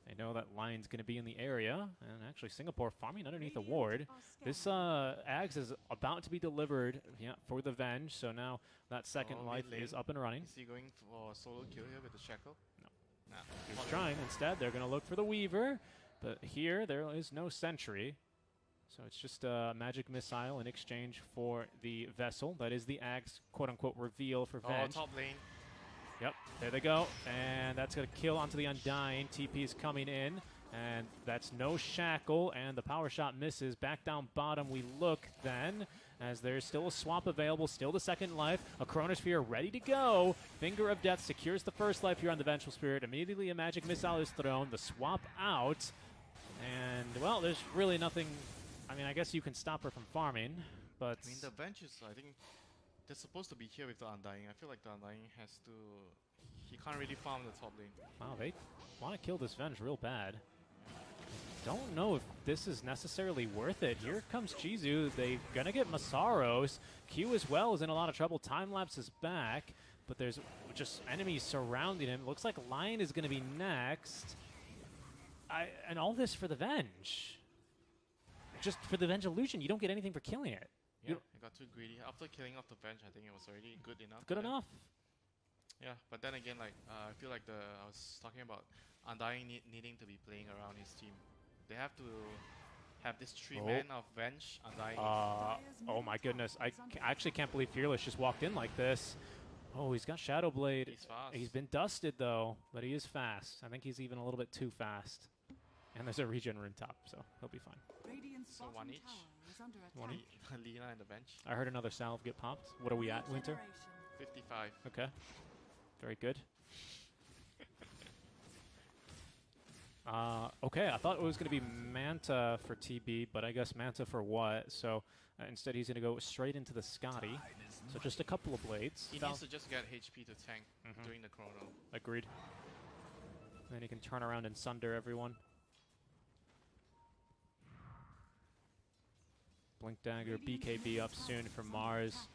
They know that Lion's going to be in the area, and actually Singapore farming underneath the ward. This Ags is about to be delivered for the Venge, so now that second Oh, life mid lane. is up and running. Is he going for a solo kill here with the shackle? No. Nah. He's trying. Instead, they're going to look for the Weaver, but here there is no sentry. So it's just a magic missile in exchange for the vessel. That is the Ag's quote-unquote reveal for Venge. top lane. Yep, there they go. And that's going to kill onto the Undying. TP is coming in. And that's no shackle, and the power shot misses. Back down bottom we look then, as there's still a swap available, still the second life. A Chronosphere ready to go. Finger of Death secures the first life here on the Vengeful Spirit. Immediately a magic missile is thrown, the swap out. And, well, there's really nothing. I mean, I guess you can stop her from farming, but... I mean, the bench is, I think, they're supposed to be here with the Undying. I feel like the Undying has to... He can't really farm the top lane. Wow, they want to kill this Venge real bad. Don't know if this is necessarily worth it. Here comes Chizu. They're going to get Masaros. Q as well is in a lot of trouble. Time-lapse is back, but there's just enemies surrounding him. Looks like Lion is going to be next. And all this for the Venge. Just for the Venge illusion. You don't get anything for killing it. Yeah, I got too greedy. After killing off the Venge, I think it was already good enough. Good enough. Yeah, but then again, like I feel like I was talking about Undying needing to be playing around his team. They have to have this 3-man of Venge, Undying. Oh my goodness. I actually can't believe Fearless just walked in like this. Oh, he's got Shadow Blade. He's fast. He's been dusted though, but he is fast. I think he's even a little bit too fast. And there's a regen rune top, so he'll be fine. So one each. One each. Lina and the bench. I heard another salve get popped. What are we at, Winter? 55. Okay. Very good. Okay, I thought it was going to be Manta for TB, but I guess Manta for what? So instead he's going to go straight into the Scotty. So just a couple of blades. He needs to just get HP to tank during the chrono. Agreed. Then he can turn around and sunder everyone. Blink Dagger, BKB up soon from Mars.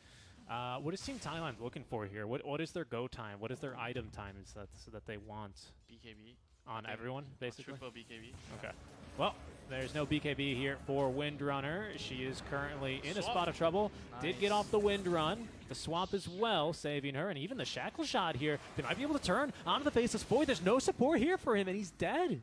What is Team Thailand looking for here? What is their go time? What is their item times that they want? BKB. On everyone, basically? Triple BKB. Okay. Well, there's no BKB here for Windrunner. She is currently in a spot of trouble. Nice. Did get off the wind run. The swap as well, saving her. And even the shackle shot here. They might be able to turn onto the Faceless Void. There's no support here for him, and he's dead.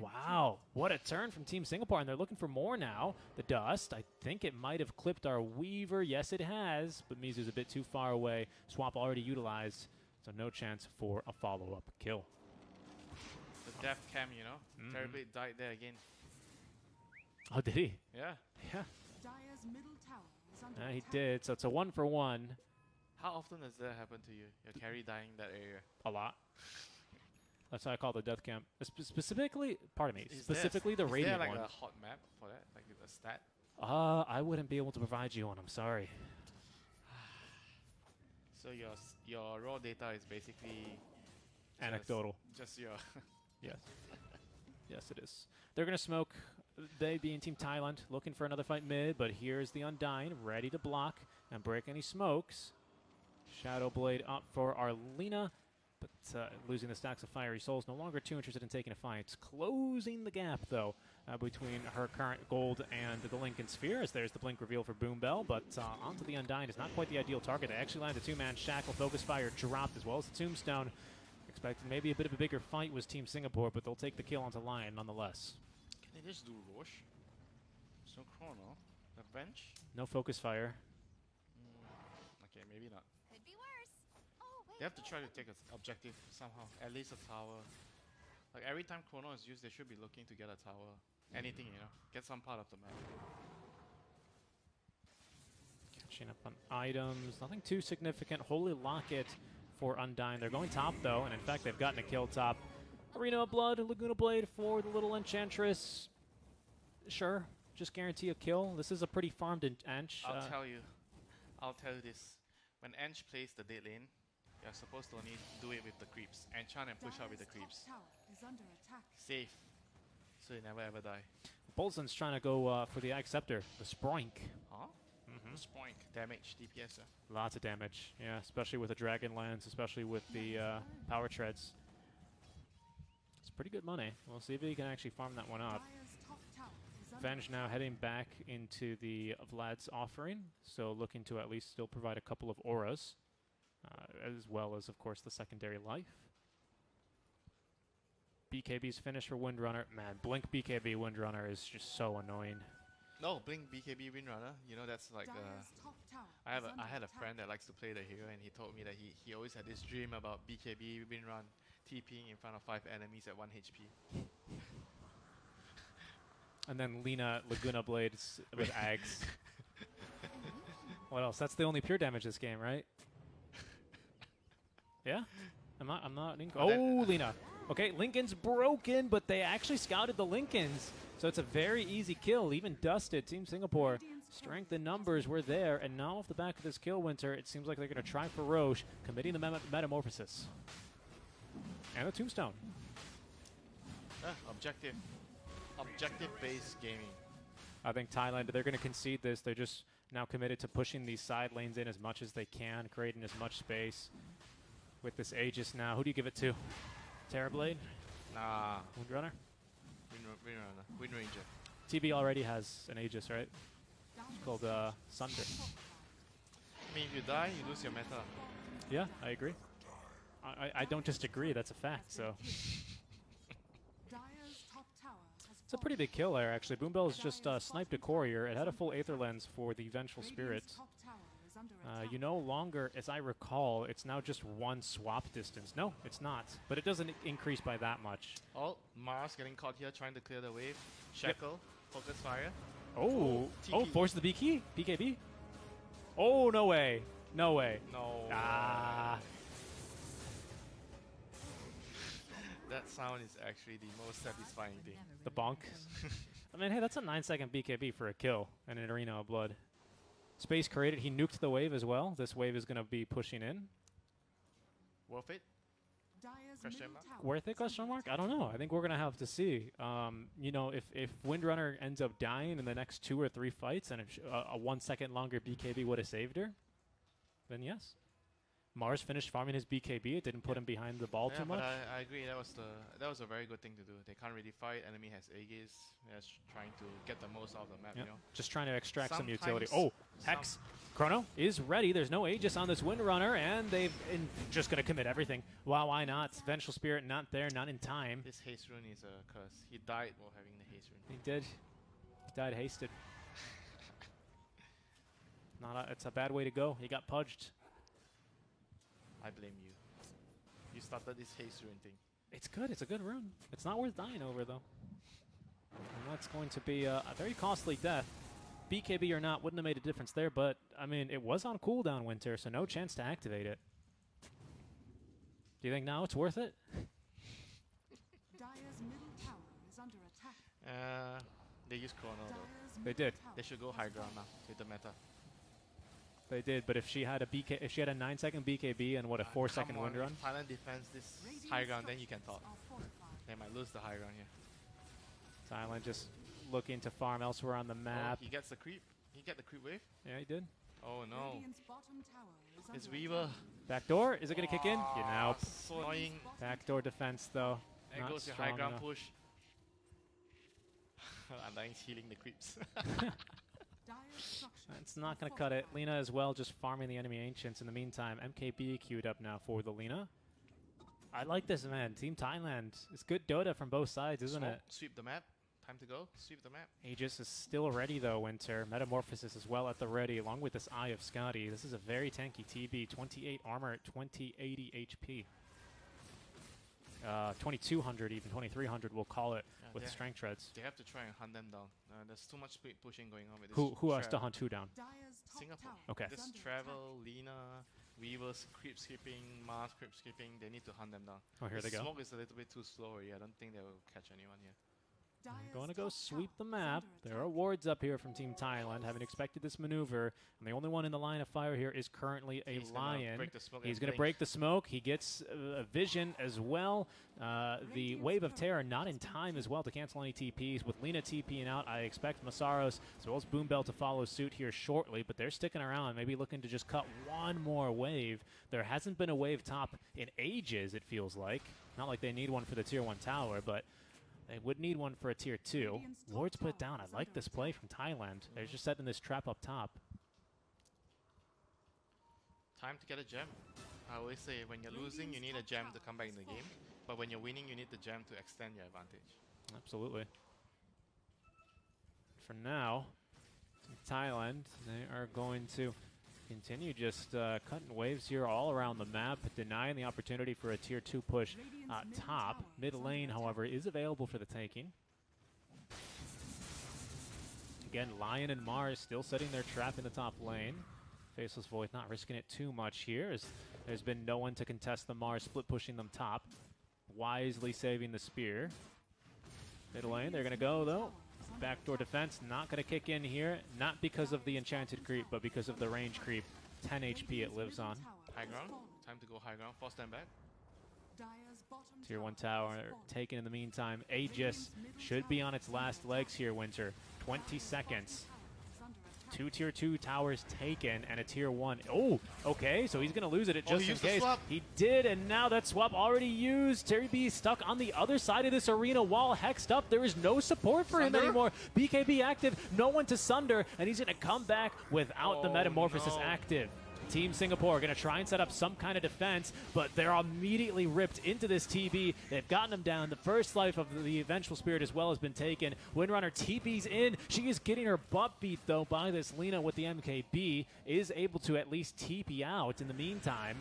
Wow, what a turn from Team Singapore, and they're looking for more now. The Dust, I think it might have clipped our Weaver. Yes, it has, but Mizu's a bit too far away. Swap already utilized, so no chance for a follow-up kill. The death cam, you know, Terribly died there again. Oh, did he? Yeah. Yeah. Dire's middle tower is under He attack. did, so it's a 1-for-1. How often does that happen to you? Your carry dying that area? A lot. That's how I call the death camp. Specifically, pardon me, Is specifically the is Radiant there like one. a hot map for that? Like a stat? I wouldn't be able to provide you one, I'm sorry. So your raw data is basically Anecdotal. Just your Yes. Yes, it is. They're going to smoke, they being Team Thailand, looking for another fight mid, but here's the Undying, ready to block and break any smokes. Shadow Blade up for Arlena, but losing the stacks of Fiery Souls, no longer too interested in taking a fight. It's closing the gap, though, between her current gold and the Lincoln Sphere, as there's the blink reveal for Boombell, but onto the Undying is not quite the ideal target. They actually land a two-man shackle, Focus Fire dropped, as well as the Tombstone. Expected maybe a bit of a bigger fight was Team Singapore, but they'll take the kill onto Lion nonetheless. Can they just do Roche? So chrono. The bench? No Focus Fire. Okay, maybe not. Could be worse. Oh, wait. They have to try to take an objective somehow. At least a tower. Like every time chrono is used, they should be looking to get a tower. Anything, you know. Get some part of the map. Catching up on items. Nothing too significant. Holy Locket for Undying. They're going top, though, and in fact, they've gotten a kill top. Arena of Blood, Laguna Blade for the little Enchantress. Sure, just guarantee a kill. This is a pretty farmed Ench. I'll tell you this. When Ench plays the dead lane, you're supposed to only do it with the creeps. Enchant and push out with the creeps. Tower is under attack. Safe. So you never ever die. Bolson's trying to go for the Acceptor, the Sproink. Huh? Spoink. Damage, DPS. Lots of damage, yeah, especially with the Dragon Lance, especially with the Power Treads. It's pretty good money. We'll see if he can actually farm that one up. Dire's top tower is under Venge now heading back into the Vlad's offering, so looking to at least still provide a couple of auras, as well as, of course, the secondary life. BKB's finish for Windrunner. Man, Blink BKB Windrunner is just so annoying. No, Blink BKB Windrunner. You know that's like Dire's top tower I is under had a attack. friend that likes to play the hero, and he told me that he always had this dream about BKB Windrun TPing in front of 5 enemies at 1 HP. And then Lina Laguna Blades with Ags. What else? That's the only pure damage this game, right? Yeah? I'm not Oh, Lina. Okay, Lincoln's broken, but they actually scouted the Lincolns. So it's a very easy kill, even dusted. Team Singapore, strength and numbers were there. And now off the back of this kill, Winter, it seems like they're going to try for Roche, committing the Metamorphosis. And the Tombstone. Objective-based gaming. I think Thailand, they're going to concede this. They're just now committed to pushing these side lanes in as much as they can, creating as much space. With this Aegis now, who do you give it to? Terrorblade? Nah. Windrunner? Wind Ranger. TB already has an Aegis, right? It's called Sunder. I mean, if you die, you lose your meta. Yeah, I agree. I don't just agree, that's a fact, so. Dire's top tower has It's a pretty big kill there, actually. Boombell's just sniped a courier. It had a full Aether Lens for the Vengeful Spirit. Radiant's top tower is under attack. You no longer, as I recall, it's now just one swap distance. No, it's not. But it doesn't increase by that much. Oh, Mars getting caught here, trying to clear the wave. Shackle, focus fire. Oh, TP. force the BKB? Oh, no way. No way. No. Ah. That sound is actually the most satisfying thing. The bonk. I mean, hey, that's a 9-second BKB for a kill in an Arena of Blood. Space created. He nuked the wave as well. This wave is going to be pushing in. Worth it? Dire's Question middle mark? tower Worth it, is question under mark? attack. I don't know. I think we're going to have to see. You know, if Windrunner ends up dying in the next 2 or 3 fights and if a 1 second longer BKB would have saved her, then yes. Mars finished farming his BKB. It didn't put him behind the ball Yeah, too but much. I agree. That was a very good thing to do. They can't really fight. Enemy has Aegis. They're trying to get the most out of the map. Yep. You know. Just trying to extract some utility. Sometimes Oh, Hex. Chrono is ready. There's no Aegis on this Windrunner, and they've just going to commit everything. Wow, why not? Vengeful Spirit not there, not in time. This haste rune is a curse. He died while having the haste rune. He did. He died hasted. It's a bad way to go. He got pudged. I blame you. You started this haste rune thing. It's good. It's a good rune. It's not worth dying over, though. And that's going to be a very costly death. BKB or not, wouldn't have made a difference there, but, I mean, it was on cooldown, Winter, so no chance to activate it. Do you think now it's worth it? Dire's middle tower is under attack. They use Chrono though. Dire's They middle did. tower They should go has high ground fallen. now with the meta. They did, but if she had a 9-second BKB and what, a 4-second Come on, Windrun? if Thailand defends this Radiant's high ground, then you can structures talk. are fortified. They might lose the high ground here. Thailand just looking to farm elsewhere on the map. Oh, he gets the creep. He get the creep wave. Yeah, he did. Oh no. Radiant's bottom tower is It's under Weaver. attack. Backdoor, is it going to kick in? You know, So annoying. backdoor defense though. There Not goes your strong high ground enough. push. Undying's healing the creeps. Dire's structures It's not are going to cut it. fortified. Lina as well, just farming the enemy ancients in the meantime. MKB queued up now for the Lina. I like this, man. Team Thailand. It's good Dota from both sides, isn't Smoke, it? Sweep the map. Time to go. Sweep the map. Aegis is still ready though, Winter. Metamorphosis as well at the ready, along with this Eye of Scotty. This is a very tanky TB. 28 armor at 2080 HP. 2200 even, 2300 we'll call it, Yeah, with they- strength treads. They have to try and hunt them down. There's too much speed pushing going on with this. Who has to Trav. hunt who down? Dire's top Singapore. tower Okay. is This under Travel, Lina, Weavers, creep skipping, Mars creep skipping. They need to hunt them down. Oh, here The they go. Smoke is a little bit too slow already. I don't think they will catch anyone here. They're Dire's going to go top sweep the tower is map. under There are attack. wards up here from Team Thailand, having expected this maneuver. And the only one in the line of fire here is currently a He's gonna Lion. break the smoke He's and going to blink. break the smoke. He gets a vision as well. The Wave of Terror not in time as well to cancel any TPs. With Lina TPing out, I expect Masaros as well as Boombell to follow suit here shortly, but they're sticking around, maybe looking to just cut one more wave. There hasn't been a wave top in ages, it feels like. Not like they need one for the Tier 1 tower, but they would need one for a Tier 2. Radiant's top Wards put tower down. I is like under this play from Thailand. They're just setting this trap up top. Time to get a gem. I always say when you're losing, you need a gem to come back in the game. But when you're winning, you need the gem to extend your advantage. Absolutely. For now, Thailand, they are going to continue just cutting waves here all around the map, denying the opportunity for a tier 2 push top. Mid lane, however, is available for the taking. Again, Lion and Mars still setting their trap in the top lane. Faceless Void not risking it too much here, as there's been no one to contest the Mars, split pushing them top. Wisely saving the spear. Mid lane, they're going to go, though. Backdoor defense, not going to kick in here. Not because of the enchanted creep, but because of the range creep. 10 HP it lives on. High ground. Time to go high ground. Force them back. Tier 1 tower taken in the meantime. Aegis should be on its last legs here, Winter. 20 seconds. 2 tier 2 towers taken and a tier 1. Oh, okay, so he's going to lose it just in case. He did, and now that swap already used. Terry B stuck on the other side of this arena wall, hexed up. There is no support for him anymore. BKB active, no one to Sunder, and he's going to come back without the Metamorphosis active. Team Singapore going to try and set up some kind of defense, but they're immediately ripped into this TB. They've gotten him down. The first life of the Vengeful Spirit as well has been taken. Windrunner TP's in. She is getting her butt beat, though, by this Lina with the MKB. Is able to at least TP out in the meantime.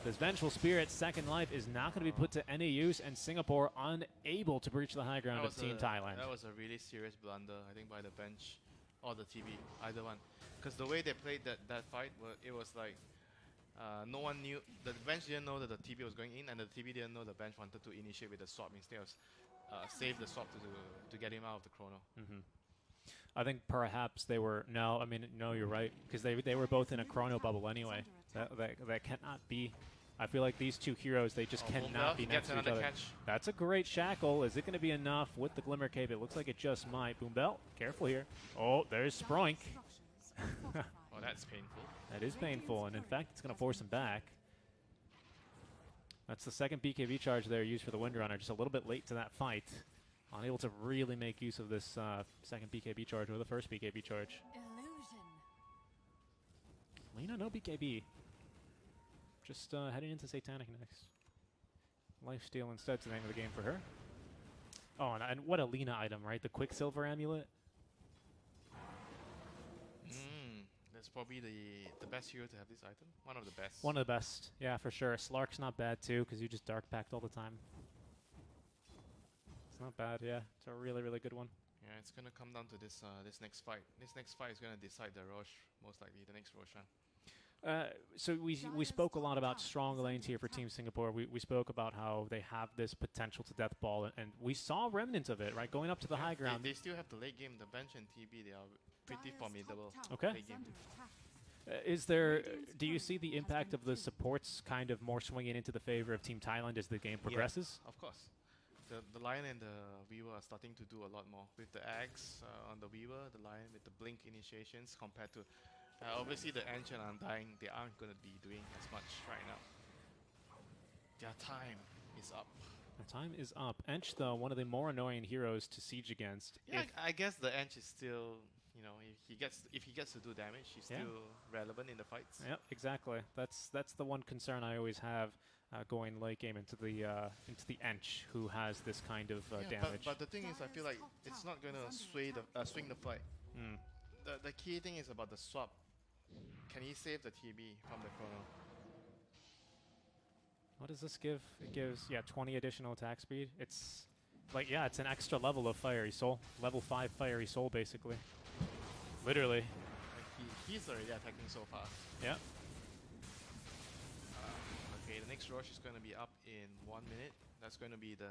This Vengeful Spirit's second life is not going to be put to any use, and Singapore unable to breach the high ground of Team Thailand. That was a really serious blunder, I think, by the bench or the TB, either one. Because the way they played that fight, it was like no one knew. The bench didn't know that the TB was going in, and the TB didn't know the bench wanted to initiate with the swap instead of save the swap to get him out of the chrono. I think perhaps they were no. I mean, no, you're right, because they were both in a chrono bubble anyway. That cannot be. I feel like these two heroes, they just cannot be next to each other. That's a great shackle. Is it going to be enough with the Glimmer Cape? It looks like it just might. Boombell, careful here. Oh, there's Sproink. Oh, that's painful. That is painful, and in fact, it's going to force him back. That's the second BKB charge there used for the Windrunner, just a little bit late to that fight. Unable to really make use of this second BKB charge or the first BKB charge. Lina, no BKB. Just heading into Satanic next. Lifesteal instead's the name of the game for her. Oh, and what a Lina item, right? The Quicksilver Amulet. That's probably the best hero to have this item. One of the best. One of the best, yeah, for sure. Slark's not bad too, because you just dark packed all the time. It's not bad, yeah. It's a really, really good one. Yeah, it's gonna come down to this this next fight. This next fight is gonna decide the Roche, most likely the next Roche run. So we spoke a lot about strong lanes here for Team Singapore. We spoke about how they have this potential to death ball, and we saw remnants of it, right? Going up to the high ground. They still have the late game. The bench and TB, they are pretty formidable. Okay. Late game. Do you see the impact of the supports kind of more swinging into the favor of Team Thailand as the game progresses? Yeah, of course. The Lion and the Weaver are starting to do a lot more. With the Axe on the Weaver, the Lion with the Blink initiations compared to obviously the Ancient Undying, they aren't going to be doing as much right now. Their time is up. Their time is up. Ench, though, one of the more annoying heroes to siege against. Yeah, I guess the Ench is still, you know, if he gets to do damage, he's still relevant in the fights. Yep, exactly. That's the one concern I always have going late game into the Ench, who has this kind of damage. But the thing is, I feel like it's not going to swing the fight. The key thing is about the swap. Can he save the TB from the chrono? What does this give? It gives 20 additional attack speed. It's like it's an extra level of Fiery Soul, level 5 Fiery Soul basically. Literally. Like he's already attacking so fast. Yeah. Okay, the next Roche is going to be up in 1 minute. That's going to be the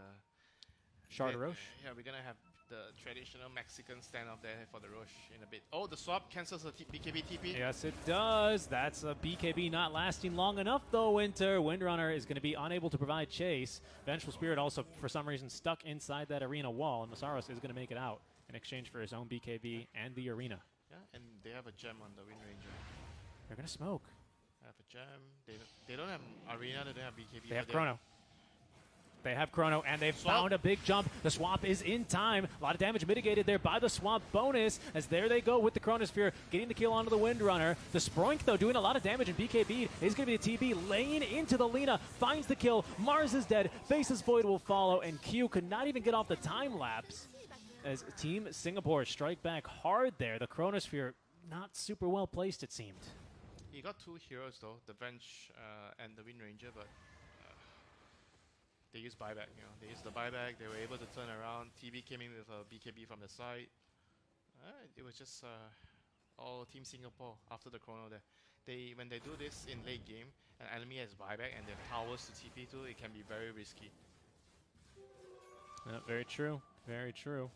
Shard Roche. Yeah, we're going to have the traditional Mexican standoff there for the Roche in a bit. Oh, the swap cancels the BKB TP. Yes, it does. That's a BKB not lasting long enough, though, Winter. Windrunner is going to be unable to provide chase. Vengeful Spirit also, for some reason, stuck inside that arena wall, and Masaros is going to make it out in exchange for his own BKB and the arena. Yeah, and they have a gem on the Wind Ranger. They're going to smoke. They have a gem. They don't have arena, they don't have BKB. They have chrono. they have Chrono, and they've Swap. found a big jump. The swap is in time. A lot of damage mitigated there by the swap bonus, as there they go with the Chronosphere, getting the kill onto the Windrunner. The Sproink, though, doing a lot of damage, and BKB is going to be the TB, laying into the Lina, finds the kill. Mars is dead. Faceless Void will follow, and Q could not even get off the time lapse as Team Singapore strike back hard there. The Chronosphere not super well placed, it seemed. He got 2 heroes though, the Venge and the Wind Ranger, but they used buyback. They used the buyback. They were able to turn around. TB came in with a BKB from the side. It was just all Team Singapore after the Chrono there. When they do this in late game, an enemy has buyback and they have towers to TP to, it can be very risky. Very true. Very true.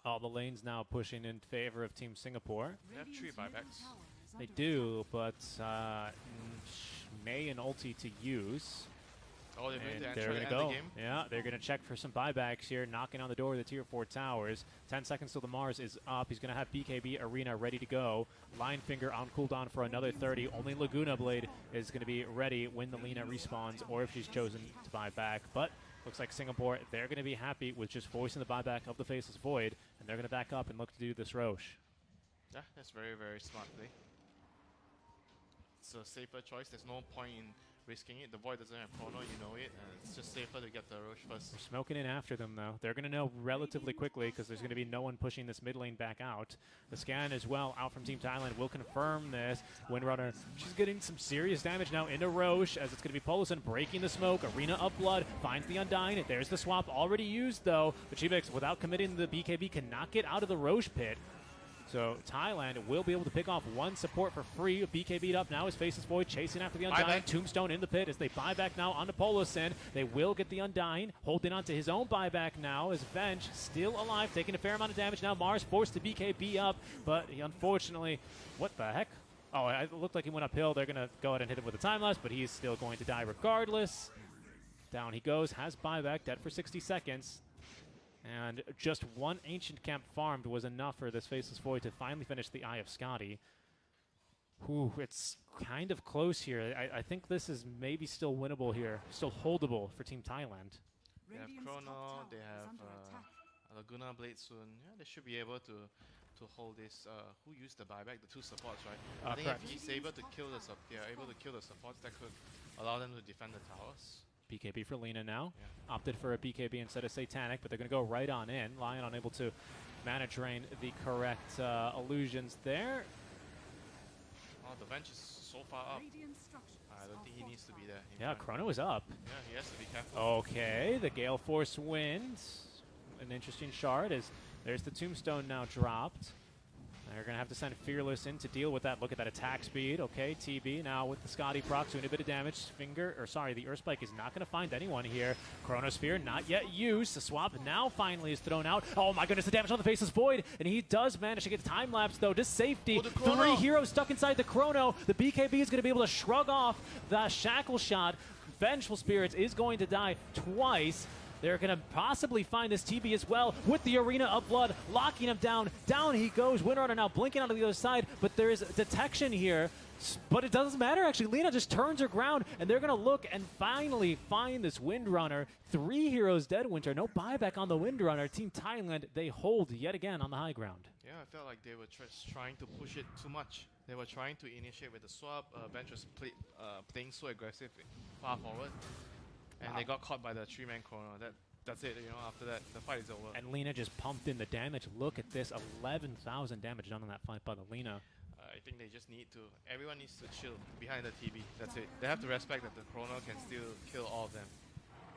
All the lanes now pushing in favor of Team Singapore. They have 3 buybacks. They do, but May and ulti to use. Oh, they're going And to they're try going to to end go. the game. Yeah, they're going to check for some buybacks here, knocking on the door of the tier 4 towers. 10 seconds till the Mars is up. He's going to have BKB Arena ready to go. Lionfinger on cooldown for another 30. Only Laguna Blade is going to be ready when the Lina respawns or if she's chosen to buy back. But looks like Singapore, they're going to be happy with just voicing the buyback of the Faceless Void, and they're going to back up and look to do this Roche. Yeah, that's very, very smart play. It's a safer choice. There's no point in risking it. The Void doesn't have Chrono, you know it, and it's just safer to get the Roche first. They're smoking in after them, though. They're going to know relatively quickly because there's going to be no one pushing this mid lane back out. The scan as well out from Team Thailand will confirm this. Windrunner, she's getting some serious damage now into Roche as it's going to be Polosan breaking the smoke. Arena of Blood finds the Undying. There's the swap already used, though. But Chivix, without committing the BKB, cannot get out of the Roche pit. So Thailand will be able to pick off 1 support for free. BKB'd up now is Faceless Void chasing after the Undying. Tombstone in the pit as they buy back now onto Polosan. They will get the Undying, holding on to his own buyback now as Venge still alive, taking a fair amount of damage now. Mars forced to BKB up, but he unfortunately, what the heck? Oh, it looked like he went uphill. They're going to go ahead and hit him with a time lapse, but he's still going to die regardless. Down he goes, has buyback, dead for 60 seconds. And just 1 Ancient Camp farmed was enough for this Faceless Void to finally finish the Eye of Scotty. Ooh, it's kind of close here. I think this is maybe still winnable here, still holdable for Team Thailand. They have Chrono, they have Laguna Blade soon. Yeah, they should be able to hold this. Who used the buyback? The 2 supports, right? I think correct. if he's able to kill the supports, that could allow them to defend the towers. BKB for Lina now. Yeah. Opted for a BKB instead of Satanic, but they're going to go right on in. Lion unable to mana drain the correct illusions there. Oh, the bench is so far up. I don't think he needs to be there. Yeah, Chrono is up. Yeah, he has to be careful. Okay, the Gale Force wins. An interesting shard as there's the Tombstone now dropped. They're going to have to send Fearless in to deal with that. Look at that attack speed. Okay, TB now with the Scotty proc doing a bit of damage. The Earth Spike is not going to find anyone here. Chronosphere not yet used. The swap now finally is thrown out. Oh my goodness, the damage on the Faceless Void. And he does manage to get the time lapse though to safety. 3 heroes stuck inside the Chrono. The BKB is going to be able to shrug off the Shackle Shot. Vengeful Spirits is going to die twice. They're going to possibly find this TB as well with the Arena of Blood, locking him down. Down he goes. Windrunner now blinking onto the other side, but there is detection here. But it doesn't matter, actually. Lina just turns her ground, and they're going to look and finally find this Windrunner. 3 heroes dead, Winter. No buyback on the Windrunner. Team Thailand, they hold yet again on the high ground. Yeah, I felt like they were trying to push it too much. They were trying to initiate with the swap. Bench was playing so aggressive far forward. And they got caught by the 3-man Chrono. That's it, after that, the fight is over. And Lina just pumped in the damage. Look at this, 11,000 damage done on that fight by the Lina. I think they just need to, everyone needs to chill behind the TB. That's it. They have to respect that the Chrono can still kill all of them.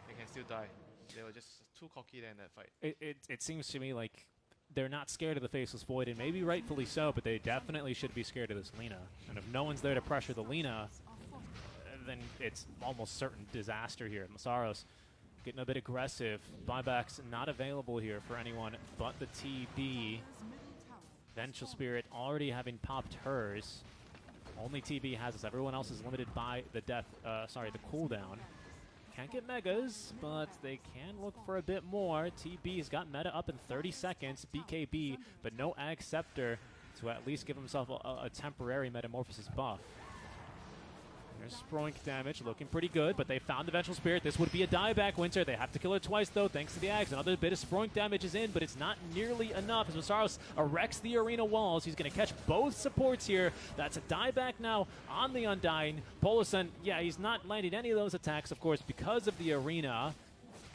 They can still die. They were just too cocky there in that fight. It seems to me like they're not scared of the Faceless Void, and maybe rightfully so, but they definitely should be scared of this Lina. And if no one's there to pressure the Lina, then it's almost certain disaster here. Masaros getting a bit aggressive. Buybacks not available here for anyone but the TB. Vengeful Spirit already having popped hers. Only TB has this. Everyone else is limited by the the cooldown. Can't get megas, but they can look for a bit more. TB's got meta up in 30 seconds. BKB, but no Ag Scepter to at least give himself a temporary Metamorphosis buff. There's Sproink damage, looking pretty good, but they found the Vengeful Spirit. This would be a dieback, Winter. They have to kill her twice, though, thanks to the Ags. Another bit of Sproink damage is in, but it's not nearly enough as Masaros erects the arena walls. He's going to catch both supports here. That's a dieback now on the Undying. Polisen, yeah, he's not landing any of those attacks, of course, because of the arena.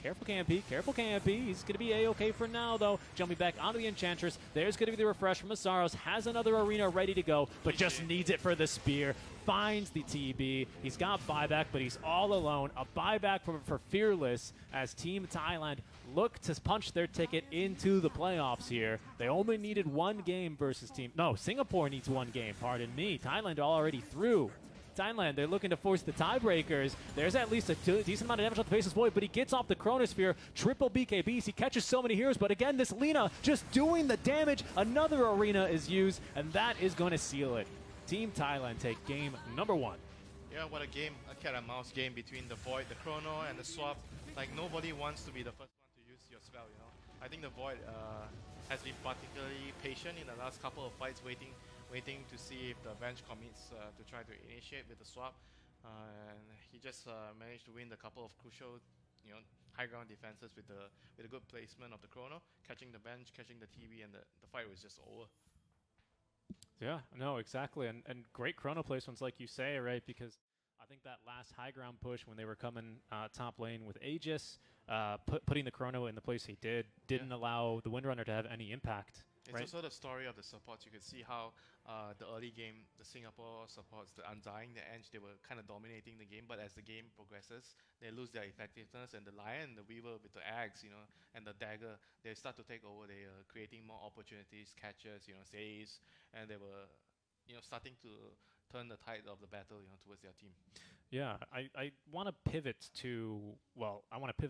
Careful KMP, careful KMP. He's going to be A-okay for now, though. Jumping back onto the Enchantress. There's going to be the refresh from Masaros. Has another arena ready to go, but just needs it for the spear. Finds the TB. He's got buyback, but he's all alone. A buyback for Fearless as Team Thailand look to punch their ticket into the playoffs here. They only needed one game versus Singapore needs one game, pardon me. Thailand already through. Thailand, they're looking to force the tiebreakers. There's at least a decent amount of damage on the Faceless Void, but he gets off the Chronosphere. Triple BKBs. He catches so many heroes, but again, this Lina just doing the damage. Another arena is used, and that is going to seal it. Team Thailand take game number 1. Yeah, what a game. A cat and mouse game between the Void, the Chrono, and the Swap. Like, nobody wants to be the first one to use your spell, you know. I think the Void has been particularly patient in the last couple of fights, waiting to see if the Venge commits to try to initiate with the swap, and he just managed to win a couple of crucial, high ground defenses with a good placement of the Chrono, catching the Venge, catching the TB, and the fight was just over. Yeah, no, exactly, and great Chrono placements, like you say, right? Because I think that last high ground push when they were coming top lane with Aegis, putting the Chrono in the place he didn't allow the Windrunner to have any impact. It's also the story of the supports. You could see how the early game, the Singapore supports, the Undying, the Edge, they were kind of dominating the game. But as the game progresses, they lose their effectiveness. And the Lion, the Weaver with the Axe, and the Dagger, they start to take over. They are creating more opportunities, catches, saves, and they were, starting to turn the tide of the battle, towards their team. Yeah, I want to pivot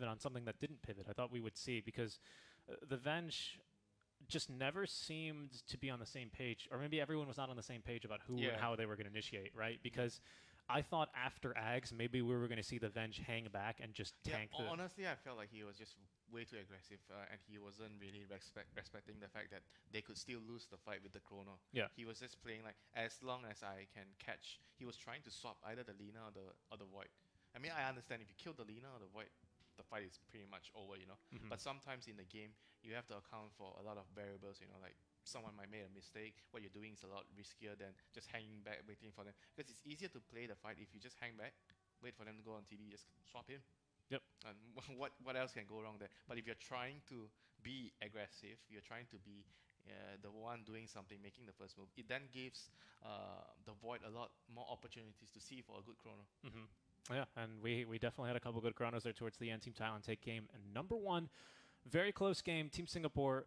on something that didn't pivot. I thought we would see, because the Venge just never seemed to be on the same page, or maybe everyone was not on the same page about who and how they were going to initiate, right? Because I thought after Ags, maybe we were going to see the Venge hang back and just tank the... Honestly, I felt like he was just way too aggressive, and he wasn't really respecting the fact that they could still lose the fight with the Chrono. Yeah. He was just playing like, as long as I can catch, he was trying to swap either the Lina or the Void. I mean, I understand if you kill the Lina or the Void, the fight is pretty much over, But sometimes in the game, you have to account for a lot of variables, like someone might make a mistake. What you're doing is a lot riskier than just hanging back, waiting for them. Because it's easier to play the fight if you just hang back, wait for them to go on TV, just swap him. Yep. And what else can go wrong there? But if you're trying to be aggressive, you're trying to be the one doing something, making the first move, it then gives the Void a lot more opportunities to see for a good Chrono. Yeah, and we definitely had a couple good Chronos there towards the end. Team Thailand take game number 1. Very close game. Team Singapore,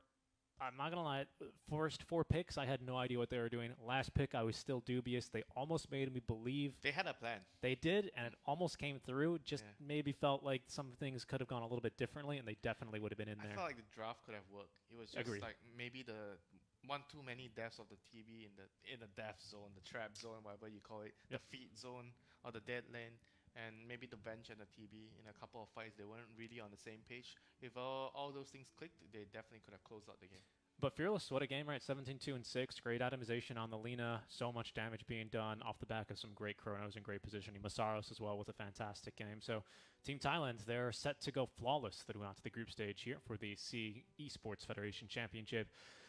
I'm not going to lie, first 4 picks, I had no idea what they were doing. Last pick, I was still dubious. They almost made me believe. They had a plan. They did, and it almost came through. Just maybe felt like some things could have gone a little bit differently, and they definitely would have been in there. I felt like the draft could have worked. It was just like maybe the one too many deaths of the TB in the death zone, the trap zone, whatever you call it, the feed zone, or the dead lane. And maybe the Venge and the TB in a couple of fights, they weren't really on the same page. If all those things clicked, they definitely could have closed out the game. But Fearless, what a game, right? 17-2-6. Great itemization on the Lina. So much damage being done off the back of some great Chronos and great positioning. Masaros as well with a fantastic game. So Team Thailand, they're set to go flawless throughout to the group stage here for the SEAEF Federation Championship.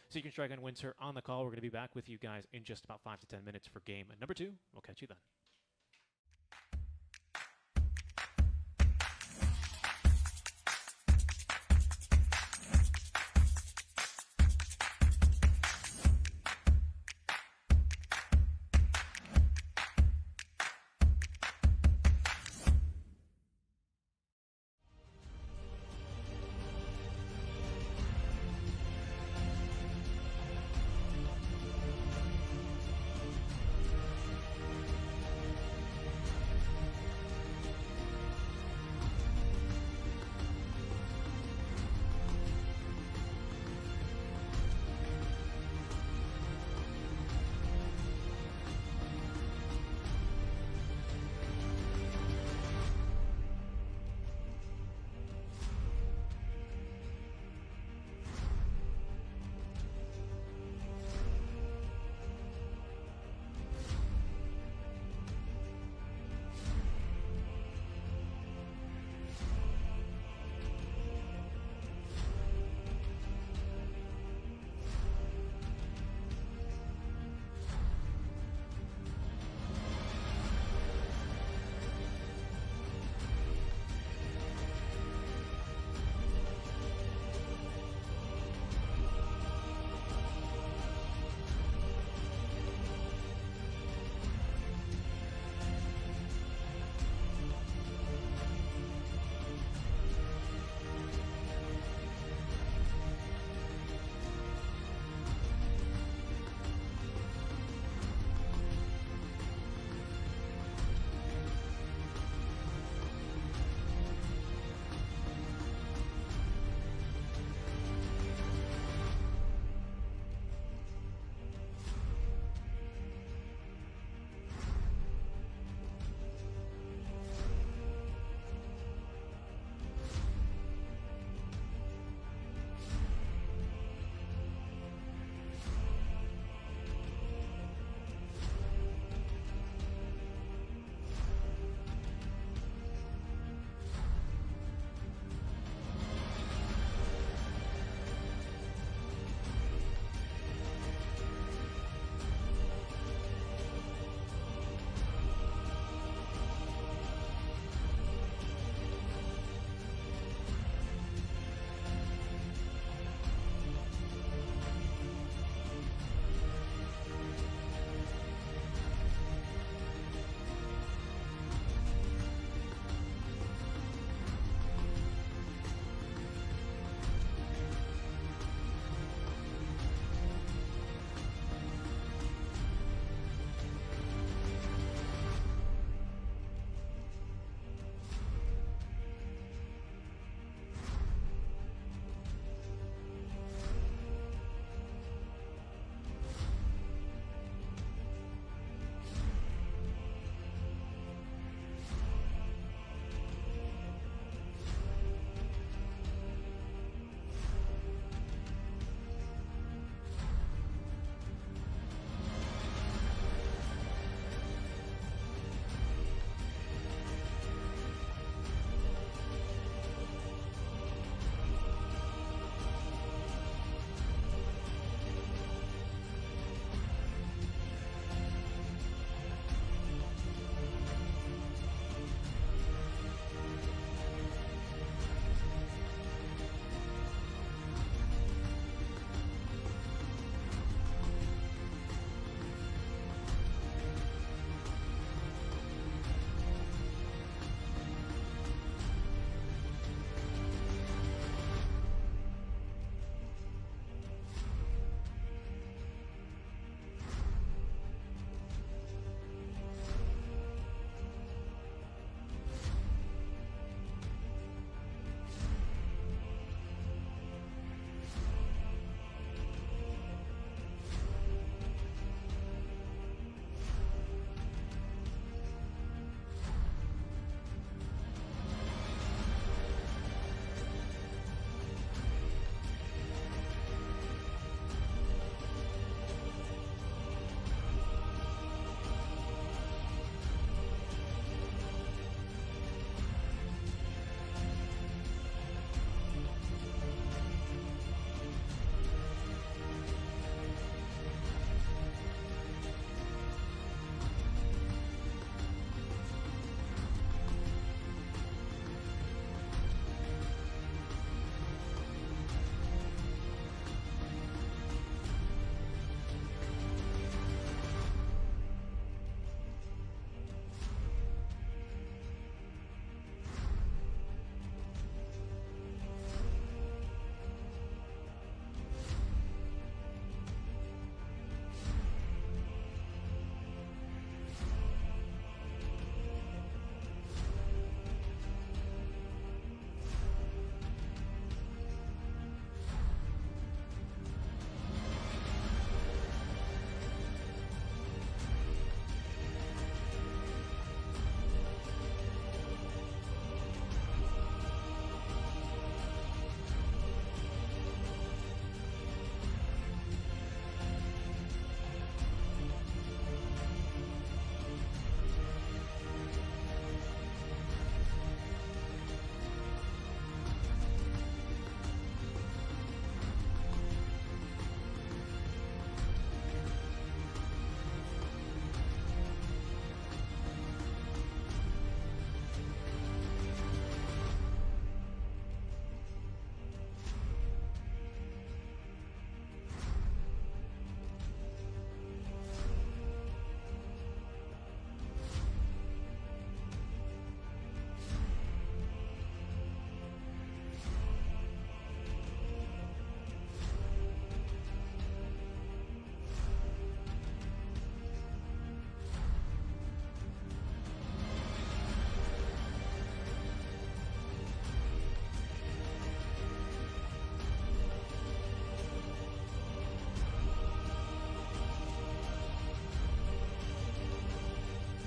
Seeking Strike and Winter on the call. We're going to be back with you guys in just about 5 to 10 minutes for game number 2. We'll catch you then.